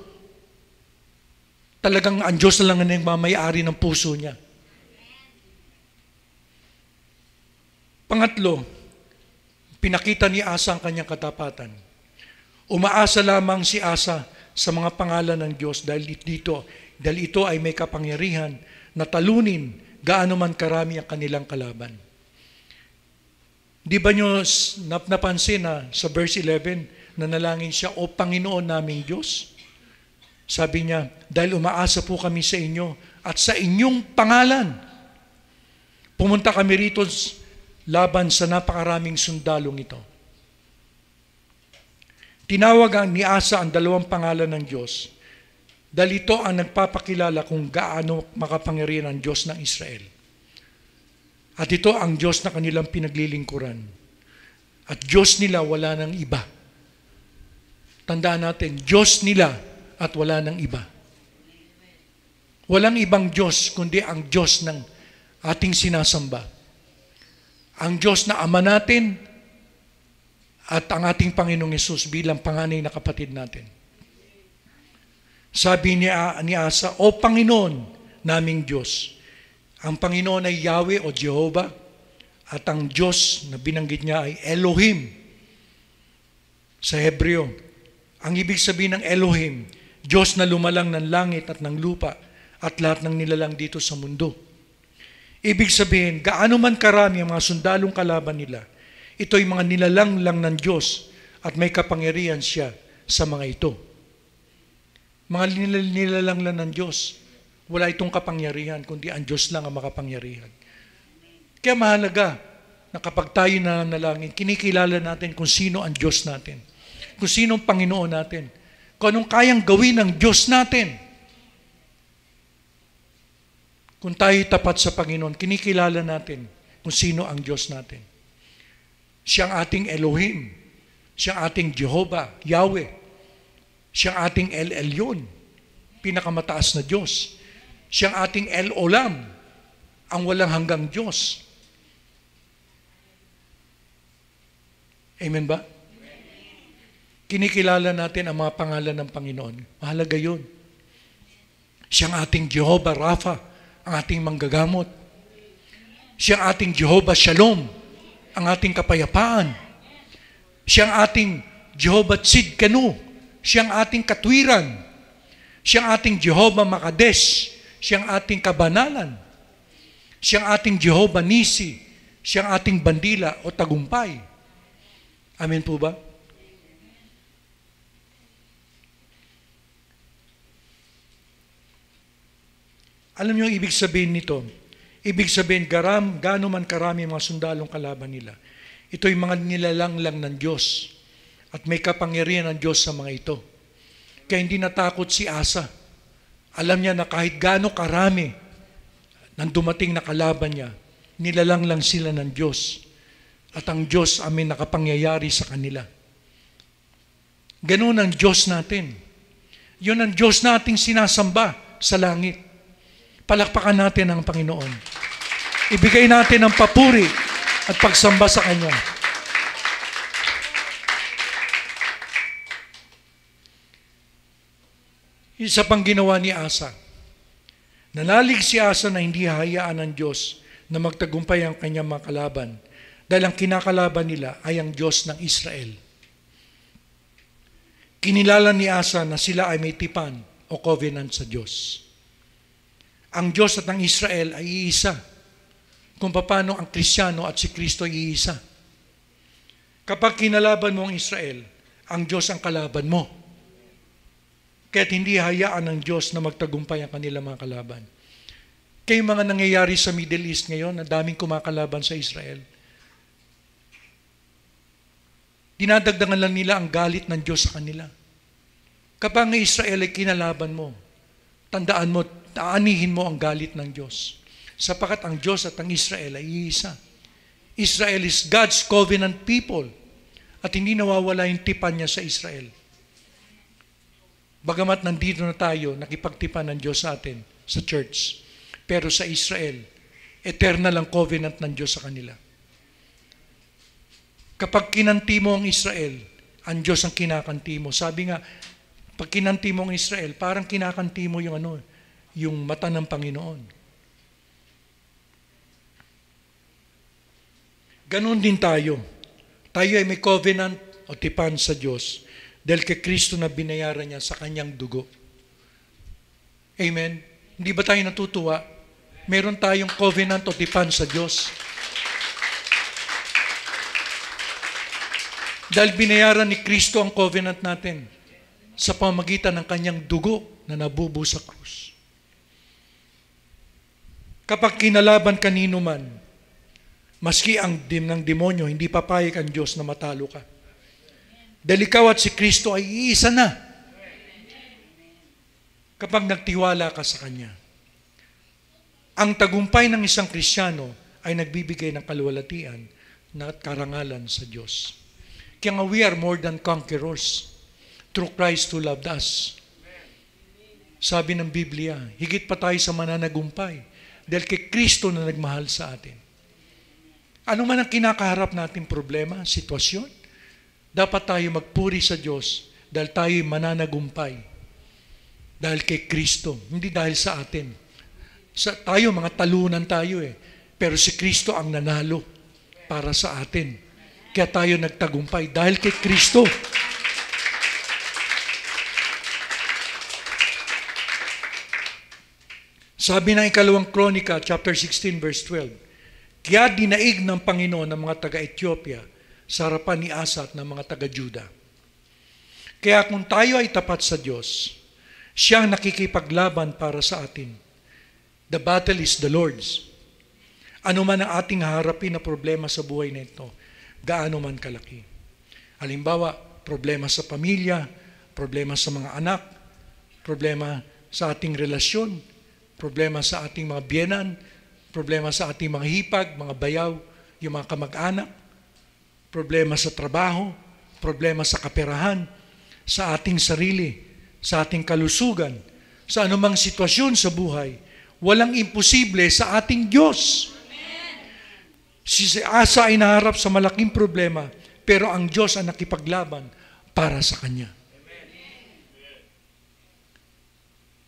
Talagang ang Diyos na lang ang nagmamayari ng puso niya. Pangatlo, pinakita ni Asa ang kanyang katapatan. Umaasa lamang si Asa sa mga pangalan ng Diyos dahil ito ay may kapangyarihan na talunin gaano man karami ang kanilang kalaban. Di ba nyo napansin na sa verse 11, nanalangin siya, O Panginoon naming Diyos? Sabi niya, dahil umaasa po kami sa inyo at sa inyong pangalan. Pumunta kami rito laban sa napakaraming sundalong ito. Tinawag ni Asa ang dalawang pangalan ng Diyos dahil ito ang nagpapakilala kung gaano makapangyarihan ang Diyos ng Israel. At ito ang Diyos na kanilang pinaglilingkuran. At Diyos nila wala nang iba. Tandaan natin, Diyos nila at wala nang iba. Walang ibang Diyos kundi ang Diyos ng ating sinasamba. Ang Diyos na Ama natin at ang ating Panginoong Hesus bilang panganay na kapatid natin. Sabi ni Asa, O Panginoon naming Diyos. Ang Panginoon ay Yahweh o Jehovah at ang Diyos na binanggit niya ay Elohim sa Hebreo. Ang ibig sabihin ng Elohim, Diyos na lumalang ng langit at ng lupa at lahat ng nilalang dito sa mundo. Ibig sabihin, gaano man karami ang mga sundalong kalaban nila, ito'y mga nilalang lang ng Diyos at may kapangyarihan siya sa mga ito. Mga nilalang lang ng Diyos, wala itong kapangyarihan, kundi ang Diyos lang ang makapangyarihan. Kaya mahalaga na kapag tayo nanalangin, kinikilala natin kung sino ang Diyos natin, kung sino ang Panginoon natin, kung anong kayang gawin ng Diyos natin. Kung tayo tapat sa Panginoon, kinikilala natin kung sino ang Diyos natin. Siya ang ating Elohim. Siya ang ating Jehovah, Yahweh. Siya ang ating El Elyon, pinakamataas na Diyos. Siya ang ating El Olam, ang walang hanggang Diyos. Amen ba? Kinikilala natin ang mga pangalan ng Panginoon. Mahalaga yun. Siya ang ating Jehovah Rapha, ang ating manggagamot. Siya ang ating Jehovah Shalom, ang ating kapayapaan. Siya ang ating Jehovah Tsidkenu, siya ang ating katwiran. Siya ang ating Jehovah Makadesh, siya ang ating kabanalan. Siya ang ating Jehovah Nisi, siya ang ating bandila o tagumpay. Amen po ba? Alam niyo ang ibig sabihin nito? Ibig sabihin, gaano man karami mga sundalong kalaban nila. Ito'y mga nilalang lang ng Diyos. At may kapangyarihan ng Diyos sa mga ito. Kaya hindi natakot si Asa. Alam niya na kahit gaano karami nang dumating na kalaban niya, nilalang lang sila ng Diyos. At ang Diyos amin nakapangyayari sa kanila. Ganun ang Diyos natin. Yun ang Diyos nating sinasamba sa langit. Palakpakan natin ang Panginoon. Ibigay natin ang papuri at pagsamba sa Kanya. Isa pang ginawa ni Asa. Nanalig si Asa na hindi hahayaan ng Diyos na magtagumpay ang kanyang mga kalaban dahil ang kinakalaban nila ay ang Diyos ng Israel. Kinilala ni Asa na sila ay may tipan o covenant sa Diyos. Ang Diyos at ang Israel ay iisa. Kung paano ang Kristiyano at si Kristo ay iisa. Kapag kinalaban mo ang Israel, ang Diyos ang kalaban mo. Kaya't hindi hayaan ng Diyos na magtagumpay ang kanilang mga kalaban. Kaya yung mga nangyayari sa Middle East ngayon, na daming kumakalaban sa Israel, dinadagdagan lang nila ang galit ng Diyos sa kanila. Kapag ang Israel ay kinalaban mo, tandaan mo, taanihin mo ang galit ng Diyos. Sapagat ang Diyos at ang Israel ay iisa. Israel is God's covenant people at hindi nawawala yung tipan niya sa Israel. Bagamat nandito na tayo, nakipagtipan ng Diyos sa atin, sa church. Pero sa Israel, eternal ang covenant ng Diyos sa kanila. Kapag kinanti mo ang Israel, ang Diyos ang kinakanti mo. Sabi nga, pag kinanti mo ang Israel, parang kinakanti mo yung mata ng Panginoon. Ganon din tayo. Tayo ay may covenant o tipan sa Diyos dahil kay Kristo na binayaran niya sa kanyang dugo. Amen? Hindi ba tayo natutuwa? Meron tayong covenant o tipan sa Diyos. Dahil binayaran ni Kristo ang covenant natin sa pamamagitan ng kanyang dugo na nabubo sa krus. Kapag kinalaban kanino man, maski ang ng demonyo, hindi papayag ang Diyos na matalo ka. Dahil ikaw at si Kristo ay iisa na. Kapag nagtiwala ka sa Kanya. Ang tagumpay ng isang Kristiyano ay nagbibigay ng kaluwalhatian na karangalan sa Diyos. Kaya nga we are more than conquerors through Christ who loved us. Sabi ng Biblia, higit pa tayo sa mananagumpay dahil kay Kristo na nagmahal sa atin. Ano man ang kinakaharap nating problema, sitwasyon, dapat tayo magpuri sa Diyos dahil tayo mananagumpay. Dahil kay Kristo, hindi dahil sa atin. Tayo, mga talunan tayo pero si Kristo ang nanalo para sa atin. Kaya tayo nagtagumpay dahil kay Kristo. Sabi ng ikalawang Kronika, chapter 16, verse 12, kaya dinaig ng Panginoon ng mga taga-Ethiopia sa harapan ni Asa at ng mga taga-Juda. Kaya kung tayo ay tapat sa Diyos, siya ang nakikipaglaban para sa atin. The battle is the Lord's. Ano man ang ating haharapin na problema sa buhay na ito, gaano man kalaki. Halimbawa, problema sa pamilya, problema sa mga anak, problema sa ating relasyon, problema sa ating mga biyenan, problema sa ating mga hipag, mga bayaw, yung mga kamag-anak, problema sa trabaho, problema sa kaperahan, sa ating sarili, sa ating kalusugan, sa anumang sitwasyon sa buhay, walang imposible sa ating Diyos. Si Asa ay naharap sa malaking problema, pero ang Diyos ang nakipaglaban para sa kanya.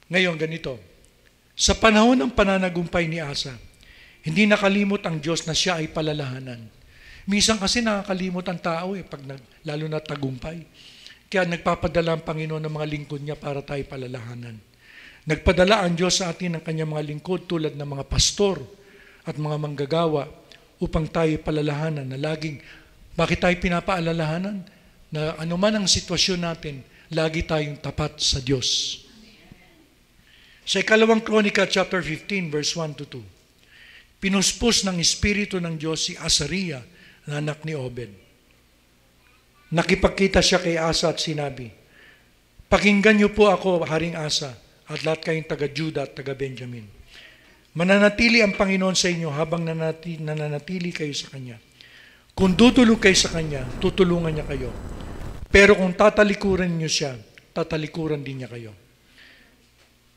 Ngayon, ganito. Sa panahon ng pananagumpay ni Asa, Hindi nakalimot ang Diyos na siya ay palalahanan. Minsan kasi nakakalimot ang tao lalo na tagumpay. Kaya nagpapadala ang Panginoon ng mga lingkod niya para tayo palalahanan. Nagpadala ang Diyos sa atin ng kanyang mga lingkod tulad ng mga pastor at mga manggagawa upang tayo palalahanan na laging, bakit tayo pinapaalalahanan? Na anuman ang sitwasyon natin, lagi tayong tapat sa Diyos. Sa ikalawang Kronika chapter 15 verse 1 to 2, pinuspos ng Espiritu ng Diyos si Azariah na anak ni Obed. Nakipagkita siya kay Asa at sinabi, pakinggan niyo po ako, Haring Asa, at lahat kayong taga-Juda at taga-Benjamin. Mananatili ang Panginoon sa inyo habang nananatili kayo sa Kanya. Kung tutulong kayo sa Kanya, tutulungan niya kayo. Pero kung tatalikuran niyo siya, tatalikuran din niya kayo.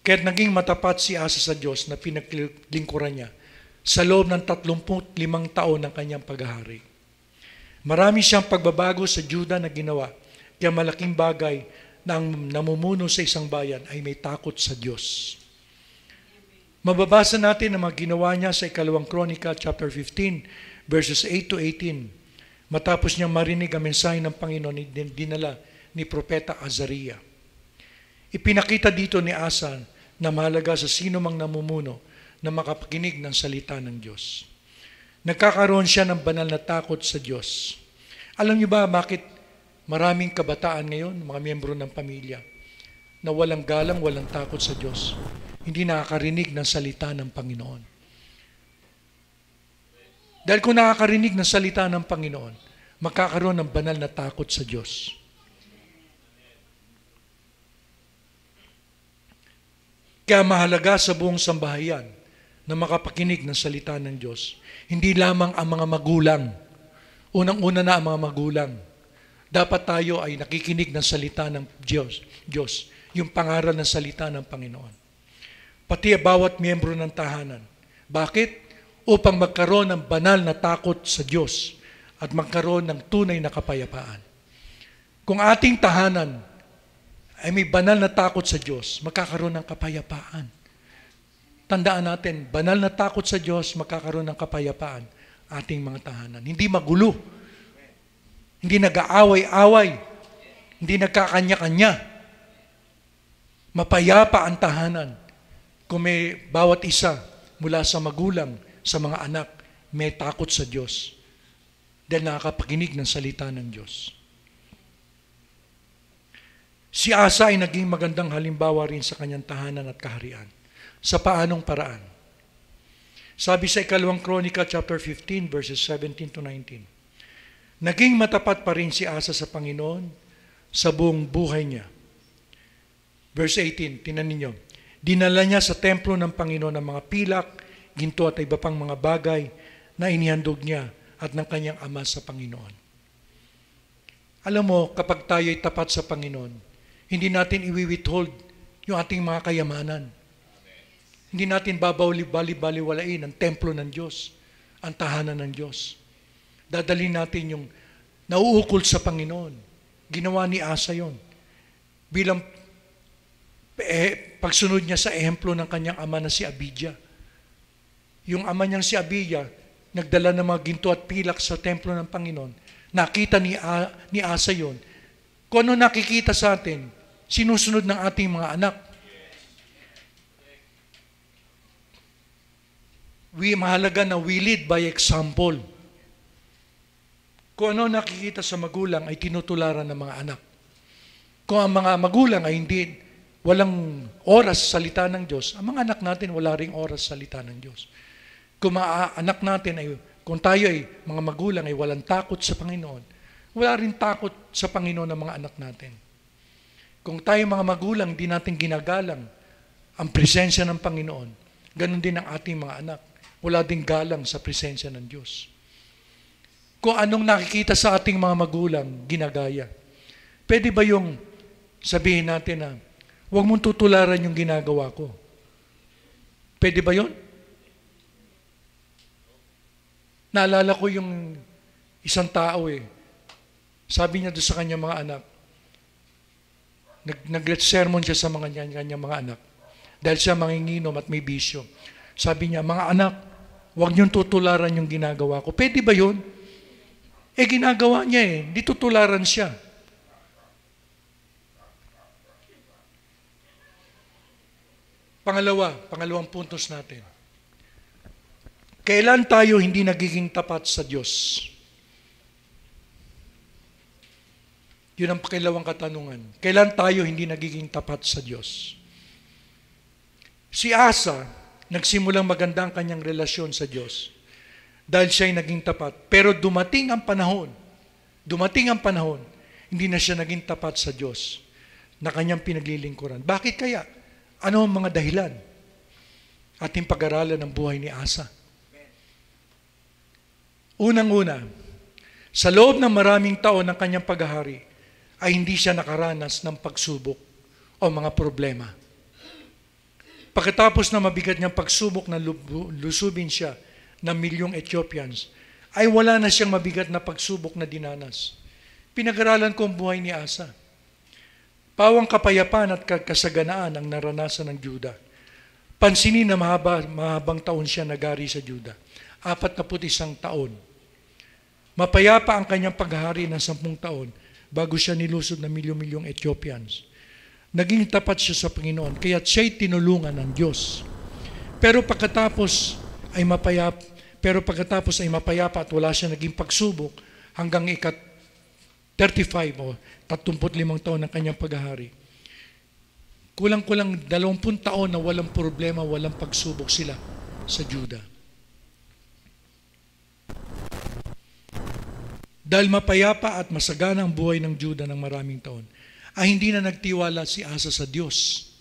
Kaya't naging matapat si Asa sa Diyos na pinaglingkuran niya sa loob ng 35 taon ng kanyang paghahari. Marami siyang pagbabago sa Juda na ginawa, kaya malaking bagay na ang namumuno sa isang bayan ay may takot sa Diyos. Mababasa natin ang mga ginawa niya sa ikalawang Kronika chapter 15 verses 8 to 18. Matapos niyang marinig ang mensahe ng Panginoon dinala ni Propeta Azariah. Ipinakita dito ni Asa na mahalaga sa sino mang namumuno na makapakinig ng salita ng Diyos. Nagkakaroon siya ng banal na takot sa Diyos. Alam niyo ba bakit maraming kabataan ngayon, mga miyembro ng pamilya, na walang galang, walang takot sa Diyos? Hindi nakakarinig ng salita ng Panginoon. Dahil kung nakakarinig ng salita ng Panginoon, magkakaroon ng banal na takot sa Diyos. Kaya mahalaga sa buong sambahayan na makapakinig ng salita ng Diyos. Hindi lamang ang mga magulang. Unang-una na ang mga magulang. Dapat tayo ay nakikinig ng salita ng Diyos, yung pangaral ng salita ng Panginoon. Pati bawat miyembro ng tahanan. Bakit? Upang magkaroon ng banal na takot sa Diyos at magkaroon ng tunay na kapayapaan. Kung ating tahanan ay may banal na takot sa Diyos, magkakaroon ng kapayapaan. Tandaan natin, banal na takot sa Diyos, magkakaroon ng kapayapaan ating mga tahanan. Hindi magulo, hindi nag-aaway-away, hindi nagkakanya-kanya. Mapayapa ang tahanan kung may bawat isa mula sa magulang, sa mga anak, may takot sa Diyos dahil nakakapakinig ng salita ng Diyos. Si Asa ay naging magandang halimbawa rin sa kanyang tahanan at kaharian. Sa paanong paraan? Sabi sa ikalawang Kronika chapter 15 verses 17 to 19, naging matapat pa rin si Asa sa Panginoon sa buong buhay niya. Verse 18, tinan ninyo, dinala niya sa templo ng Panginoon ang mga pilak, ginto at iba pang mga bagay na inihandog niya at ng kanyang ama sa Panginoon. Alam mo, kapag tayo ay tapat sa Panginoon, hindi natin iwi-withhold yung ating mga kayamanan. Hindi natin babali-baliwalain ang templo ng Diyos, ang tahanan ng Diyos. Dadalhin natin yung nauukol sa Panginoon. Ginawa ni Asa yon. Bilang pagsunod niya sa ehemplo ng kanyang ama na si Abijah. Yung ama niyang si Abijah, nagdala ng mga ginto at pilak sa templo ng Panginoon. Nakita ni Asa yon. Kung ano nakikita sa atin, sinusunod ng ating mga anak. Mahalaga na we lead by example. Kung ano nakikita sa magulang ay tinutularan ng mga anak. Kung ang mga magulang ay walang oras sa salita ng Diyos, ang mga anak natin wala ring oras sa salita ng Diyos. Kung mga anak natin kung tayo ay mga magulang ay walang takot sa Panginoon, wala rin takot sa Panginoon ng mga anak natin. Kung tayo mga magulang, di natin ginagalang ang presensya ng Panginoon, ganun din ang ating mga anak. Wala ding galang sa presensya ng Diyos. Kung anong nakikita sa ating mga magulang, ginagaya. Pwede ba yung sabihin natin na, huwag mong tutularan yung ginagawa ko? Pwede ba yun? Naalala ko yung isang tao sabi niya doon sa kanyang mga anak, nag-sermon siya sa kanyang mga anak dahil siya manginginom at may bisyo. Sabi niya, mga anak, huwag niyong tutularan yung ginagawa ko. Pwede ba yun? Ginagawa niya di tutularan siya. Pangalawang puntos natin. Kailan tayo hindi nagiging tapat sa Diyos? Yun ang pakilalawang katanungan. Kailan tayo hindi nagiging tapat sa Diyos? Si Asa, nagsimulang maganda ang kanyang relasyon sa Diyos dahil siya'y naging tapat. Pero dumating ang panahon, hindi na siya naging tapat sa Diyos na kanyang pinaglilingkuran. Bakit kaya? Ano ang mga dahilan? Ating pag-aralan ng buhay ni Asa. Unang-una, sa loob ng maraming taon ng kanyang paghahari, ay hindi siya nakaranas ng pagsubok o mga problema. Pagkatapos na mabigat niyang pagsubok na lusubin siya ng milyong Ethiopians, ay wala na siyang mabigat na pagsubok na dinanas. Pinag-aralan ko ang buhay ni Asa. Pawang kapayapaan at kasaganaan ang naranasan ng Juda. Pansinin na mahabang taon siya nagari sa Juda. 41 taon. Mapayapa ang kanyang paghahari ng 10 taon bago siya nilusod ng milyong-milyong Ethiopians. Naging tapat siya sa Panginoon, kaya siya'y tinulungan ng Diyos. Pero pagkatapos ay mapayapa at wala siya naging pagsubok hanggang 35 o 35 taon ng kanyang paghahari. Kulang-kulang 20 taon na walang problema, walang pagsubok sila sa Juda. Dahil mapayapa at masagana ang buhay ng Juda ng maraming taon, ay hindi na nagtiwala si Asa sa Diyos.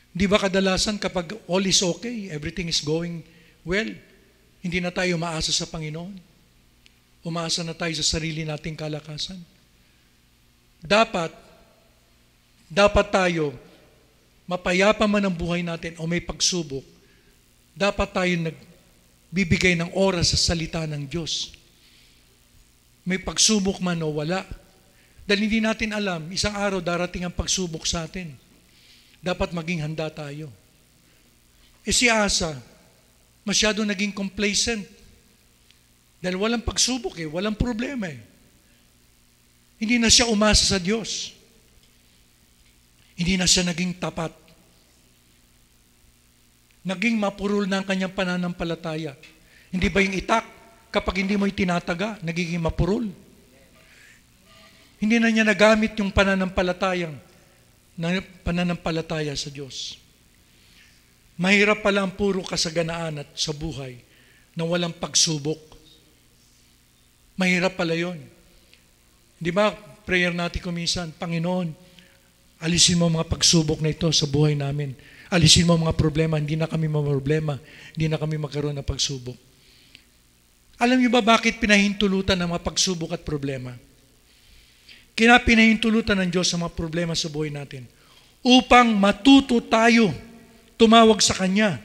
Di ba kadalasan kapag all is okay, everything is going well, hindi na tayo umaasa sa Panginoon? Umaasa na tayo sa sarili nating kalakasan? Dapat tayo, mapayapa man ang buhay natin o may pagsubok, dapat tayo nagbibigay ng oras sa salita ng Diyos. May pagsubok man o wala. Dahil hindi natin alam, isang araw darating ang pagsubok sa atin. Dapat maging handa tayo. Si Asa, masyado naging complacent. Dahil walang pagsubok walang problema Hindi na siya umasa sa Diyos. Hindi na siya naging tapat. Naging mapurol na ang kanyang pananampalataya. Hindi ba yung itak, kapag hindi mo itinataga, nagiging mapurol? Hindi na niya nagamit yung pananampalataya sa Diyos. Mahirap pala ang puro kasaganaan at sa buhay na walang pagsubok. Mahirap pala yun. Di ba, prayer natin kuminsan, Panginoon, alisin mo mga pagsubok na ito sa buhay namin. Alisin mo mga problema, hindi na kami problema, hindi na kami magkaroon ng pagsubok. Alam niyo ba bakit pinahintulutan ng mga pagsubok at problema? Pinahintulutan ng Diyos sa mga problema sa buhay natin upang matuto tayo tumawag sa Kanya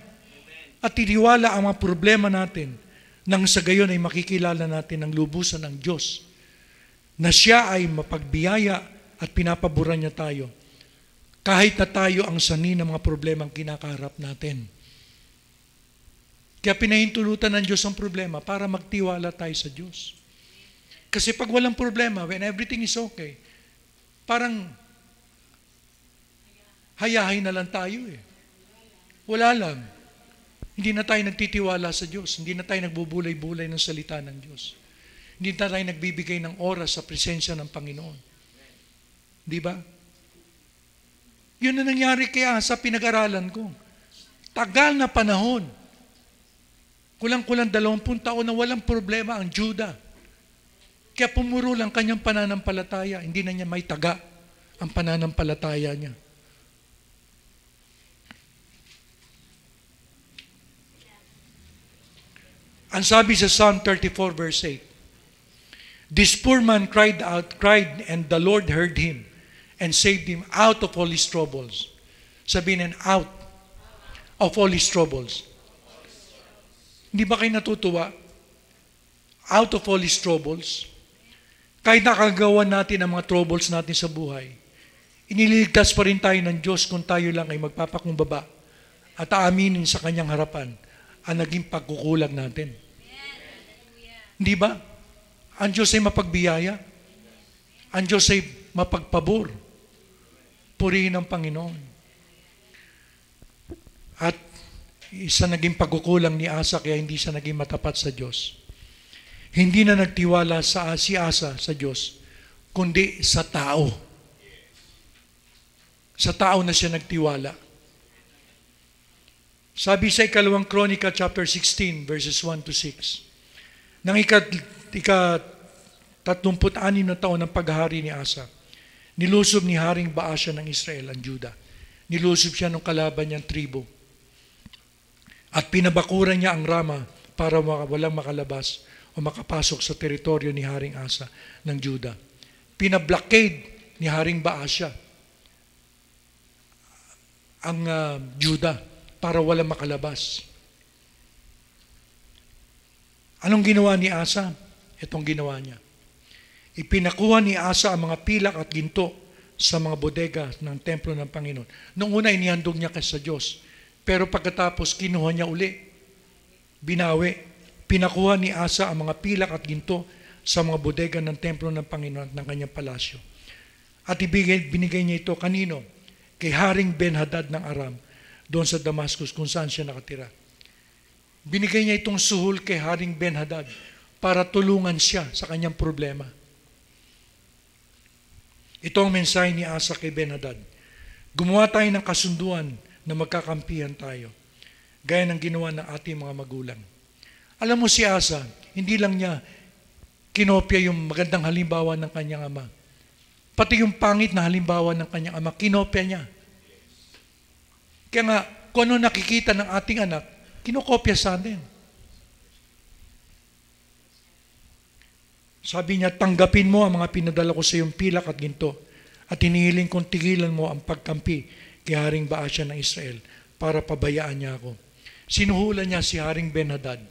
at titiwala ang mga problema natin nang sa gayon ay makikilala natin ang lubusan ng Diyos na Siya ay mapagbiyaya at pinapaboran niya tayo kahit na tayo ang sanhi ng mga problemang kinakaharap natin. Kaya pinahintulutan ng Diyos ang problema para magtiwala tayo sa Diyos. Kasi pag walang problema, when everything is okay, parang hayahay na lang tayo Wala lang. Hindi na tayo nagtitiwala sa Diyos. Hindi na tayo nagbubulay-bulay ng salita ng Diyos. Hindi na tayo nagbibigay ng oras sa presensya ng Panginoon. Di ba? Yun na nangyari kaya sa pinag-aralan ko. Tagal na panahon. Kulang-kulang 20 taon na walang problema ang Juda. Kaya pumuro lang kanyang pananampalataya. Hindi na niya may taga ang pananampalataya niya. Ang sabi sa Psalm 34 verse 8, this poor man cried, and the Lord heard him and saved him out of all his troubles. Sabihin, out of all his troubles. Hindi ba kayo natutuwa? Out of all his troubles. Kahit nakagawa natin ang mga troubles natin sa buhay, iniligtas pa rin tayo ng Diyos kung tayo lang ay magpapakumbaba at aaminin sa Kanyang harapan ang naging pagkukulang natin. Hindi ba? Ang Diyos ay mapagbiyaya. Ang Diyos ay mapagpabor. Purihin ang Panginoon. At isa naging pagkukulang ni Asa kaya hindi siya naging matapat sa Diyos. Hindi na nagtiwala si Asa sa Diyos, kundi sa tao. Sa tao na siya nagtiwala. Sabi sa ikalawang Kronika chapter 16 verses 1 to 6. Nang ika-36 na taon ng paghahari ni Asa, nilusob ni Haring Baasya ng Israel ang Juda. Nilusob siya ng kalaban niyang tribo. At pinabakuran niya ang Rama para walang makalabas o makapasok sa teritoryo ni Haring Asa ng Juda. Pinablockade ni Haring Baasya ang Juda para walang makalabas. Anong ginawa ni Asa? Itong ginawa niya. Ipinakuha ni Asa ang mga pilak at ginto sa mga bodega ng templo ng Panginoon. Noong una, inihandog niya sa Diyos. Pero pagkatapos, kinuha niya uli. Binawi. Pinakuha ni Asa ang mga pilak at ginto sa mga bodega ng templo ng Panginoon at ng kanyang palasyo. At binigay niya ito kanino? Kay Haring Ben-Hadad ng Aram, doon sa Damascus kung saan siya nakatira. Binigay niya itong suhol kay Haring Ben-Hadad para tulungan siya sa kanyang problema. Ito ang mensahe ni Asa kay Ben-Hadad. Gumawa tayo ng kasunduan na magkakampihan tayo, gaya ng ginawa ng ating mga magulang. Alam mo si Asa, hindi lang niya kinopya yung magandang halimbawa ng kanyang ama. Pati yung pangit na halimbawa ng kanyang ama, kinopya niya. Kaya nga, kung ano nakikita ng ating anak, kinokopya sa atin. Sabi niya, tanggapin mo ang mga pinadala ko sa iyong pilak at ginto at hinihiling kong tigilan mo ang pagkampi kay Haring Baasya ng Israel para pabayaan niya ako. Sinuhulan niya si Haring Ben-Hadad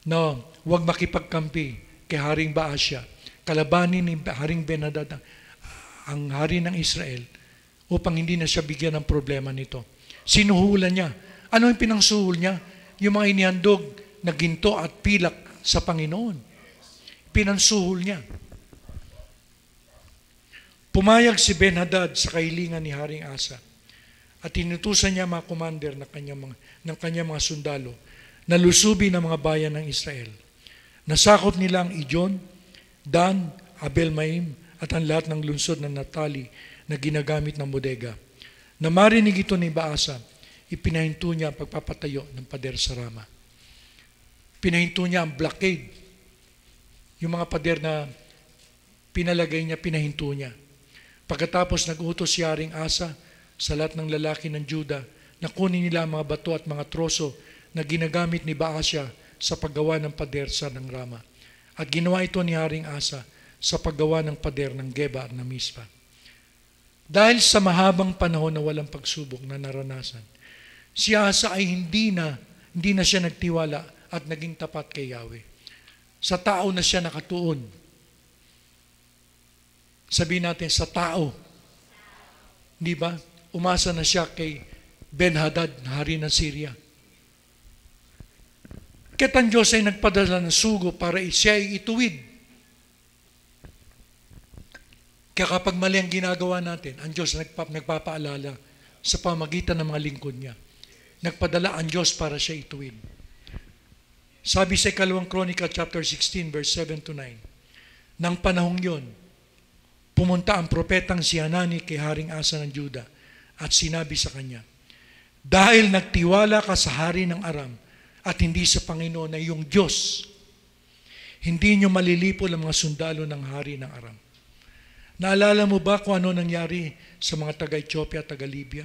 na huwag makipagkampi kay Haring Baasya. Kalabanin ni Haring Ben-Hadad ang hari ng Israel upang hindi na siya bigyan ng problema nito. Sinuhulan niya. Ano yung pinangsuhul niya? Yung mga inihandog na ginto at pilak sa Panginoon. Pinansuhul niya. Pumayag si Ben-Hadad sa kahilingan ni Haring Asa at inutusan niya mga commander ng kanyang mga sundalo na lusubin ang mga bayan ng Israel. Nasakop nila ang Ijon, Dan, Abel-Maim, at ang lahat ng lungsod ng Naphtali na ginagamit ng bodega. Na marinig ito ni Baasa, ipinahinto niya ang pagpapatayo ng pader sa Rama. Pinahinto niya ang blockade. Yung mga pader na pinalagay niya, pinahinto niya. Pagkatapos nag-utos si Haring Asa sa lahat ng lalaki ng Juda na kunin nila ang mga bato at mga troso na ginagamit ni Baasya sa paggawa ng pader sa ng Rama. At ginawa ito ni Haring Asa sa paggawa ng pader ng Geba at ng Mispa. Dahil sa mahabang panahon na walang pagsubok na naranasan, si Asa ay hindi na siya nagtiwala at naging tapat kay Yahweh. Sa tao na siya nakatuon. Sabihin natin, sa tao. Di ba? Umasa na siya kay Ben-Hadad, hari ng Syria. Kaya't ang Diyos ay nagpadala ng sugo para siya ay ituwid. Kaya kapag mali ang ginagawa natin, ang Diyos nagpapaalala sa pamagitan ng mga lingkod niya. Nagpadala ang Diyos para siya ituwid. Sabi sa ikalawang Kronika chapter 16 verse 7 to 9, nang panahong yon, pumunta ang propetang si Hanani kay Haring Asa ng Juda at sinabi sa kanya, dahil nagtiwala ka sa hari ng Aram at hindi sa Panginoon na iyong Diyos, hindi niyo malilipol ang mga sundalo ng hari ng Aram. Naalala mo ba kung ano nangyari sa mga taga-Ethiopia, taga-Libya?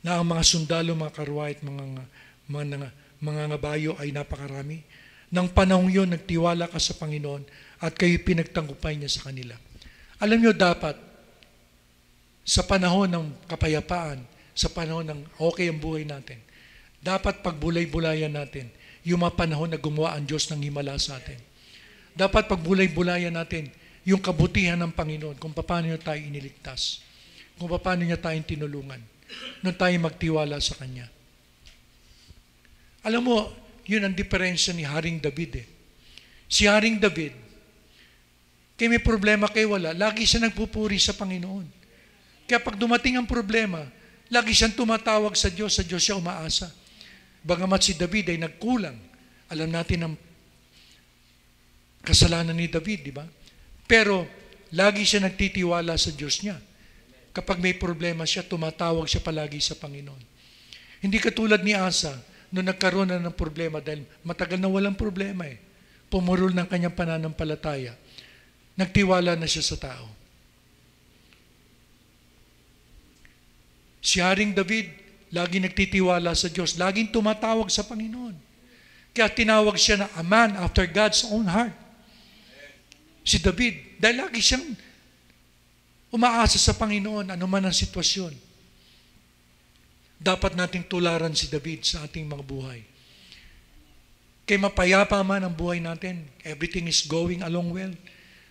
Na ang mga sundalo, mga karway at mga ngabayo ay napakarami. Nang panahong yun, nagtiwala ka sa Panginoon at kayo pinagtanggupan niya sa kanila. Alam niyo dapat, sa panahon ng kapayapaan, sa panahon ng okay ang buhay natin, dapat pagbulay-bulayan natin yung mga panahon na gumawa ang Diyos ng himala sa atin. Dapat pagbulay-bulayan natin yung kabutihan ng Panginoon, kung paano niya tayo iniligtas, kung paano niya tayong tinulungan, nung tayo magtiwala sa Kanya. Alam mo, yun ang diferensya ni Haring David eh. Si Haring David, kaya may problema kay wala, lagi siya nagpupuri sa Panginoon. Kaya pag dumating ang problema, lagi siyang tumatawag sa Diyos siya umaasa. Bagamat si David ay nagkulang, alam natin ang kasalanan ni David, di ba? Pero lagi siya nagtitiwala sa Diyos niya. Kapag may problema siya, tumatawag siya palagi sa Panginoon. Hindi katulad ni Asa, nung nagkaroon na ng problema dahil matagal na walang problema eh. Pumurol ng kanyang pananampalataya. Nagtiwala na siya sa tao. Si Haring David, lagi nagtitiwala sa Diyos. Laging tumatawag sa Panginoon. Kaya tinawag siya na a man after God's own heart. Si David, dahil lagi siyang umaasa sa Panginoon, ano man ang sitwasyon. Dapat nating tularan si David sa ating mga buhay. Kaya mapayapa man ang buhay natin, everything is going along well,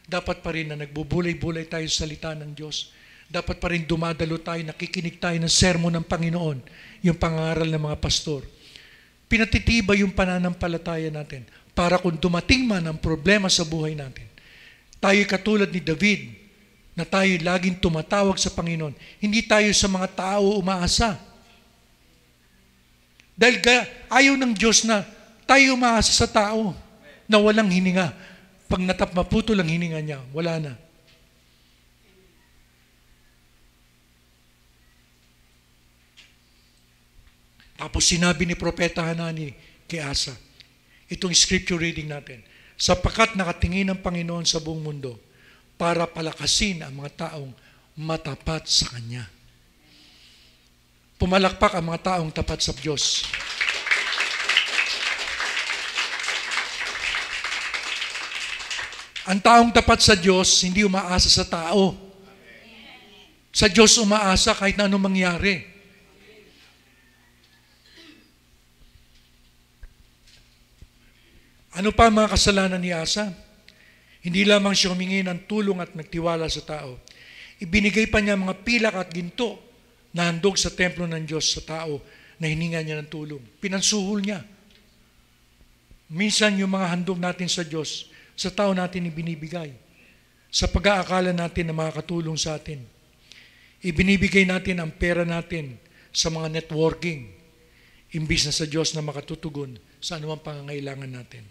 dapat pa rin na nagbubulay-bulay tayo sa salita ng Diyos. Dapat pa rin dumadalo tayo, nakikinig tayo ng sermon ng Panginoon, yung pangaral ng mga pastor. Pinatitibay yung pananampalataya natin para kung dumating man ang problema sa buhay natin, tayo katulad ni David, na tayo laging tumatawag sa Panginoon. Hindi tayo sa mga tao umaasa. Dahil ayaw ng Diyos na tayo umaasa sa tao na walang hininga. Pag maputol ang hininga niya, wala na. Tapos sinabi ni Propeta Hanani kay Asa, itong scripture reading natin, sapagkat nakatingin ang Panginoon sa buong mundo para palakasin ang mga taong matapat sa Kanya. Pumalakpak ang mga taong tapat sa Diyos. Ang taong tapat sa Diyos, hindi umaasa sa tao. Sa Diyos umaasa kahit na anong mangyari. Ano pa ang mga kasalanan ni Asa? Hindi lamang siya humingi ng tulong at nagtiwala sa tao. Ibinigay pa niya mga pilak at ginto na handog sa templo ng Diyos sa tao na hininga niya ng tulong. Pinansuhol niya. Minsan yung mga handog natin sa Diyos, sa tao natin ibinibigay. Sa pag-aakala natin na makakatulong sa atin. Ibinibigay natin ang pera natin sa mga networking, imbis na sa Diyos na makatutugon sa anumang pangangailangan natin.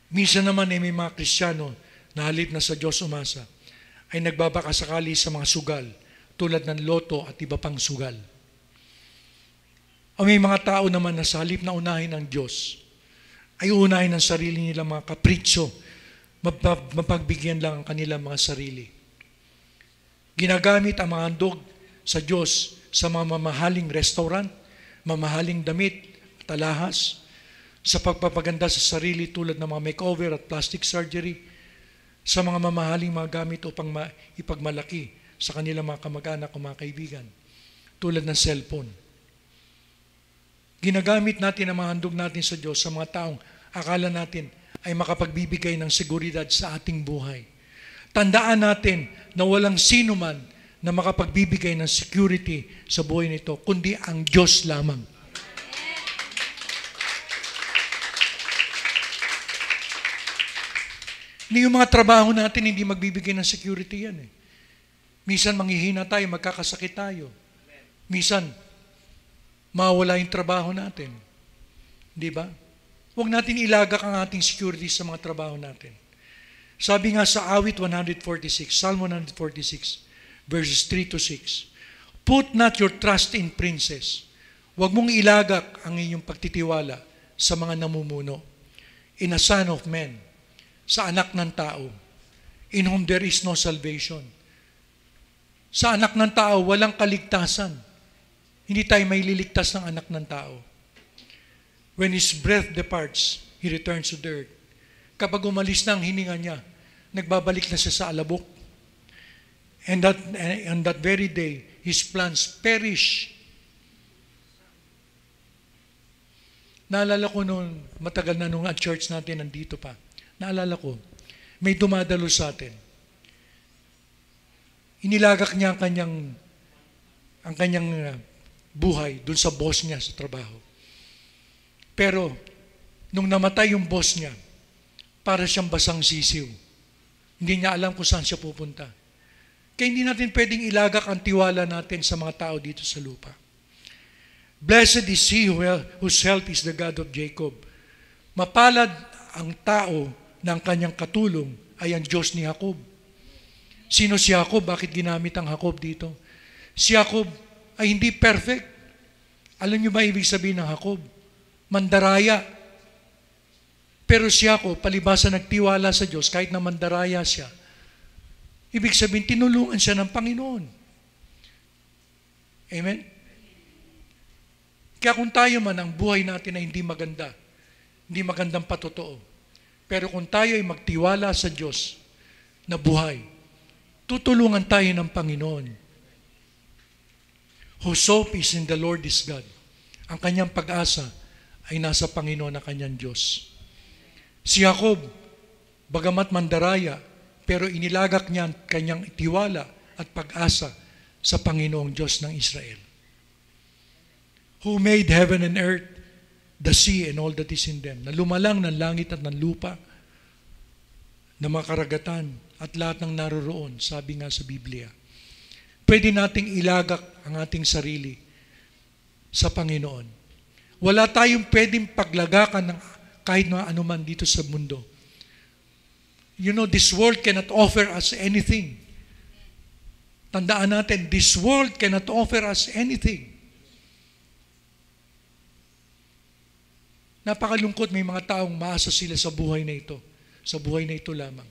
Minsan naman ay may mga Kristiyano na halip na sa Diyos umasa, ay nagbabakasakali sa mga sugal, tulad ng loto at iba pang sugal. O may mga tao naman na sa halip na unahin ng Diyos, ay unahin ang sarili nilang mga kapritsyo, mapagbigyan lang ang kanilang mga sarili. Ginagamit ang mga handog sa Diyos sa mga mamahaling restaurant, mamahaling damit at alahas, sa pagpapaganda sa sarili tulad ng mga makeover at plastic surgery, sa mga mamahaling mga gamit upang ipagmalaki sa kanilang mga kamag-anak o mga kaibigan, tulad ng cellphone. Ginagamit natin ang mga handog natin sa Diyos sa mga taong akala natin ay makapagbibigay ng seguridad sa ating buhay. Tandaan natin na walang sino man na makapagbibigay ng security sa buhay nito, kundi ang Diyos lamang. Yung mga trabaho natin, hindi magbibigay ng security yan eh. Minsan manghihina tayo, magkakasakit tayo. Minsan, mawala yung trabaho natin. Di ba? Huwag natin ilagak ang ating security sa mga trabaho natin. Sabi nga sa Awit 146, Psalm 146, verses 3 to 6, put not your trust in princes. Huwag mong ilagak ang inyong pagtitiwala sa mga namumuno. In a son of man, sa anak ng tao, in whom there is no salvation. Sa anak ng tao, walang kaligtasan. Hindi tayo may liligtas ng anak ng tao. When his breath departs, he returns to the earth. Kapag umalis na ang hininga niya, nagbabalik na siya sa alabok. And that very day, his plans perish. Naalala ko noon, matagal na nung at church natin nandito pa. Naalala ko, may dumadalo sa atin. Inilagak niya ang kanyang buhay dun sa boss niya sa trabaho. Pero, nung namatay yung boss niya, para siyang basang sisiw. Hindi niya alam kung saan siya pupunta. Kaya hindi natin pwedeng ilagak ang tiwala natin sa mga tao dito sa lupa. Blessed is he whose help is the God of Jacob. Mapalad ang tao na ang kanyang katulong ay ang Diyos ni Jacob. Sino si Jacob? Bakit ginamit ang Jacob dito? Si Jacob ay hindi perfect. Alam niyo ba ibig sabihin ng Jacob? Mandaraya. Pero si Jacob, palibasa nagtiwala sa Diyos kahit na mandaraya siya. Ibig sabihin, tinulungan siya ng Panginoon. Amen? Kaya kung tayo man, ang buhay natin ay hindi maganda, hindi magandang patotoo. Pero kung tayo ay magtiwala sa Diyos na buhay, tutulungan tayo ng Panginoon. Whose hope is in the Lord is God. Ang kanyang pag-asa ay nasa Panginoon na kanyang Diyos. Si Jacob, bagamat mandaraya, pero inilagak niya ang kanyang tiwala at pag-asa sa Panginoong Diyos ng Israel. Who made heaven and earth, the sea and all that is in them. Na lumalang ng langit at ng lupa, na mga karagatan at lahat ng naroroon, sabi nga sa Biblia. Pwede nating ilagak ang ating sarili sa Panginoon. Wala tayong pwedeng paglagakan ng kahit na anuman dito sa mundo. You know, this world cannot offer us anything. Tandaan natin, this world cannot offer us anything. Napakalungkot, may mga taong maasa sila sa buhay na ito. Sa buhay na ito lamang.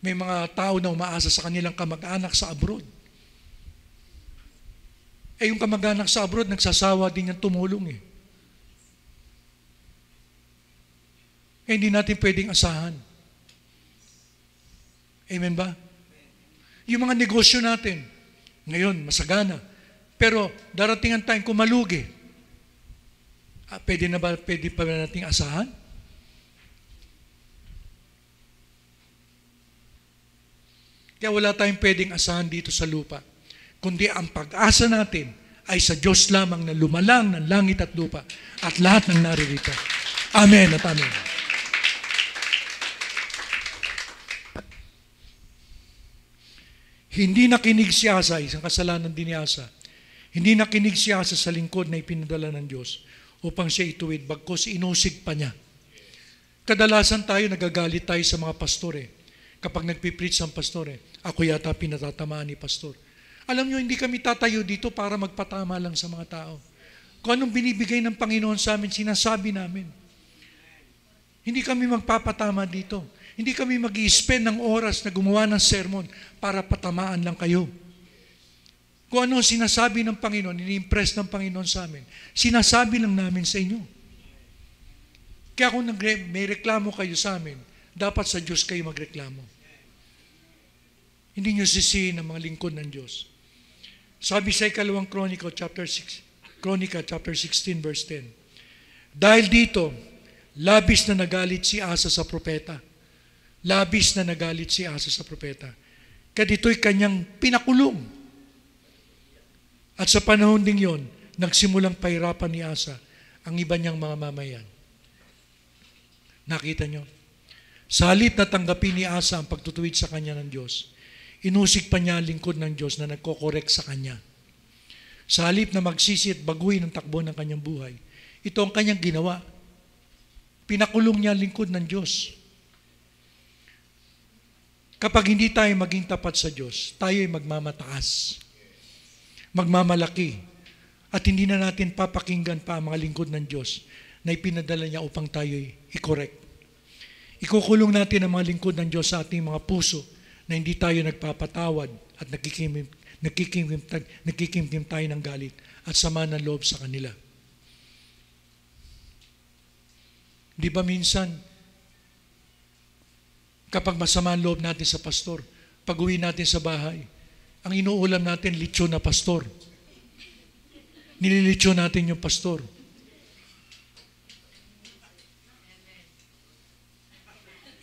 May mga tao na umaasa sa kanilang kamag-anak sa abroad. Eh yung kamag-anak sa abroad, nagsasawa din niyang tumulong eh. Hindi natin pwedeng asahan. Amen ba? Yung mga negosyo natin, ngayon, masagana. Pero darating ang time kung malugi. Pwede pa ba nating asahan? Kaya wala tayong pwedeng asahan dito sa lupa. Kundi ang pag-asa natin ay sa Diyos lamang na lumalang ng langit at lupa at lahat ng naririto. Amen at amen. Hindi nakinig si Asa, isang kasalanan din ni Asa. Hindi nakinig si Asa sa lingkod na ipinadala ng Diyos upang siya ituwid, bagkos inusig pa niya. Kadalasan tayo nagagalit tayo sa mga pastore. Kapag nagpipreach ang pastore, ako yata pinatatamaan ni pastor. Alam nyo, hindi kami tatayo dito para magpatama lang sa mga tao. Kung anong binibigay ng Panginoon sa amin, sinasabi namin. Hindi kami magpapatama dito. Hindi kami mag-i-spend ng oras na gumawa ng sermon para patamaan lang kayo. Kung ano sinasabi ng Panginoon, ini-impress ng Panginoon sa amin, sinasabi lang namin sa inyo. Kaya kung may reklamo kayo sa amin, dapat sa Diyos kayo magreklamo. Hindi nyo sisihin ang mga lingkod ng Diyos. Sabi sa ikalawang Kronika, chapter 16, verse 10. Dahil dito, labis na nagalit si Asa sa propeta. Labis na nagalit si Asa sa propeta. Kaya dito'y kanyang pinakulong. At sa panahon ding yon, nagsimulang pahirapan ni Asa ang iba niyang mga mamayan. Nakita niyo? Sa halip na tanggapin ni Asa ang pagtutuwid sa kanya ng Diyos, inusig pa niya ang lingkod ng Diyos na nagko-correct sa kanya. Sa halip na magsisi at baguhin ang takbo ng kanyang buhay, ito ang kanyang ginawa. Pinakulong niya ang lingkod ng Diyos. Kapag hindi tayo maging tapat sa Diyos, tayo ay magmamataas, magmamalaki, at hindi na natin papakinggan pa ang mga lingkod ng Diyos na ipinadala niya upang tayo i-correct. Ikukulong natin ang mga lingkod ng Diyos sa ating mga puso na hindi tayo nagpapatawad at nakikimkim tayo ng galit at sama ng loob sa kanila. Di ba minsan, kapag masama ang loob natin sa pastor, pag-uwi natin sa bahay, ang inuulam natin, lechon na pastor. Nililechon natin yung pastor.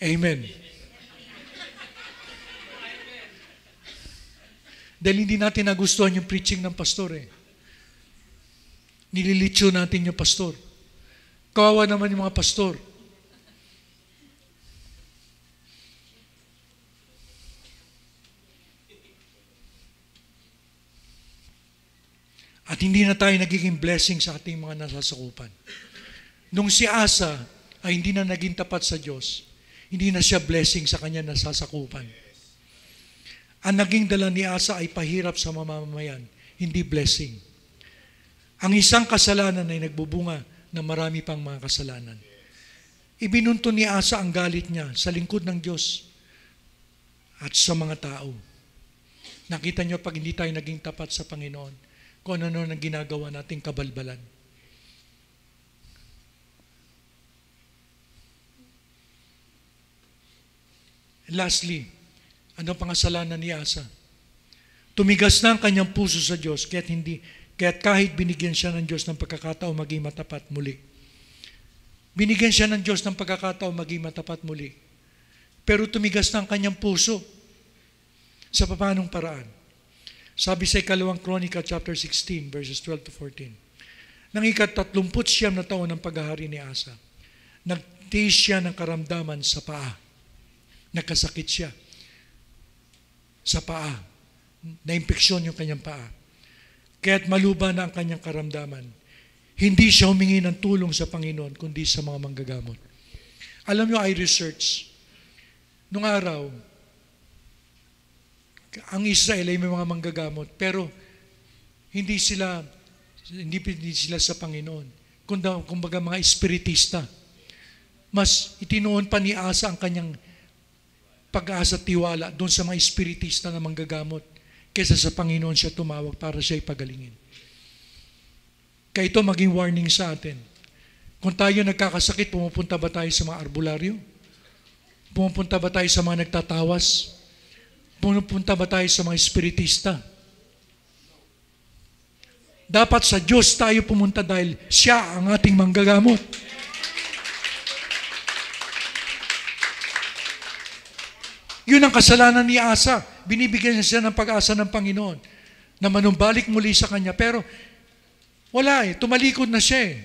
Amen. Dahil hindi natin nagustuhan yung preaching ng pastor eh. Nililitsyo natin yung pastor. Kawawa naman yung mga pastor. At hindi na tayo nagiging blessing sa ating mga nasasakupan. Nung si Asa ay hindi na naging tapat sa Diyos, hindi na siya blessing sa kanya nasasakupan. Ang naging dala ni Asa ay pahirap sa mamamayan, hindi blessing. Ang isang kasalanan ay nagbubunga ng marami pang mga kasalanan. Ibinunto ni Asa ang galit niya sa lingkod ng Diyos at sa mga tao. Nakita niyo pag hindi tayo naging tapat sa Panginoon, kung ano ang ginagawa nating kabalbalan. Lastly, ano pang kasalanan ni Asa? Tumigas na ang kanyang puso sa Diyos, kaya't kahit binigyan siya ng Diyos ng pagkakataon maging matapat muli. Binigyan siya ng Diyos ng pagkakataon maging matapat muli. Pero tumigas na ang kanyang puso. Sa paanong paraan? Sabi sa ikalawang Kronika chapter 16 verses 12 to 14. Nang ika-39 na taon ng paghahari ni Asa, nagtiis siya ng karamdaman sa paa. Nagkasakit siya sa paa. Na-impeksyon yung kanyang paa. Kaya't maluba na ang kanyang karamdaman. Hindi siya humingi ng tulong sa Panginoon, kundi sa mga manggagamot. Alam nyo, I research. Nung araw, ang Israel ay may mga manggagamot, pero hindi sila sa Panginoon. Kumbaga mga espiritista. Mas itinuon pa ni Asa ang kanyang pag-asa at tiwala doon sa mga espiritista na manggagamot kaysa sa Panginoon siya tumawag para siya ipagalingin. Kaya ito maging warning sa atin. Kung tayo nagkakasakit, pumupunta ba tayo sa mga arbularyo? Pumupunta ba tayo sa mga nagtatawas? Pumupunta ba tayo sa mga espiritista? Dapat sa Diyos tayo pumunta dahil siya ang ating manggagamot. Yun ang kasalanan ni Asa. Binibigyan siya ng pag-asa ng Panginoon na manumbalik muli sa kanya. Pero wala tumalikod na siya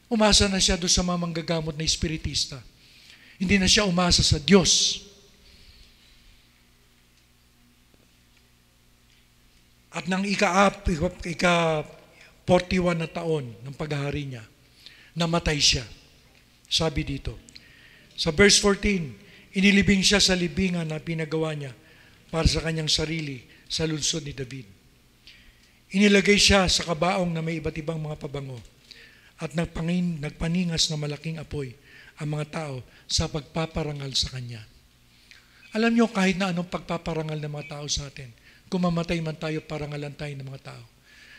Umasa na siya doon sa mga manggagamot na espiritista. Hindi na siya umasa sa Diyos. At nang ika-41 na taon ng paghahari niya, namatay siya. Sabi dito. Sa verse 14, inilibing siya sa libingan na pinagawa niya para sa kanyang sarili sa lungsod ni David. Inilagay siya sa kabaong na may iba't ibang mga pabango at nagpaningas na malaking apoy ang mga tao sa pagpaparangal sa kanya. Alam niyo, kahit na anong pagpaparangal ng mga tao sa atin, kung mamatay man tayo, parangalan tayo ng mga tao.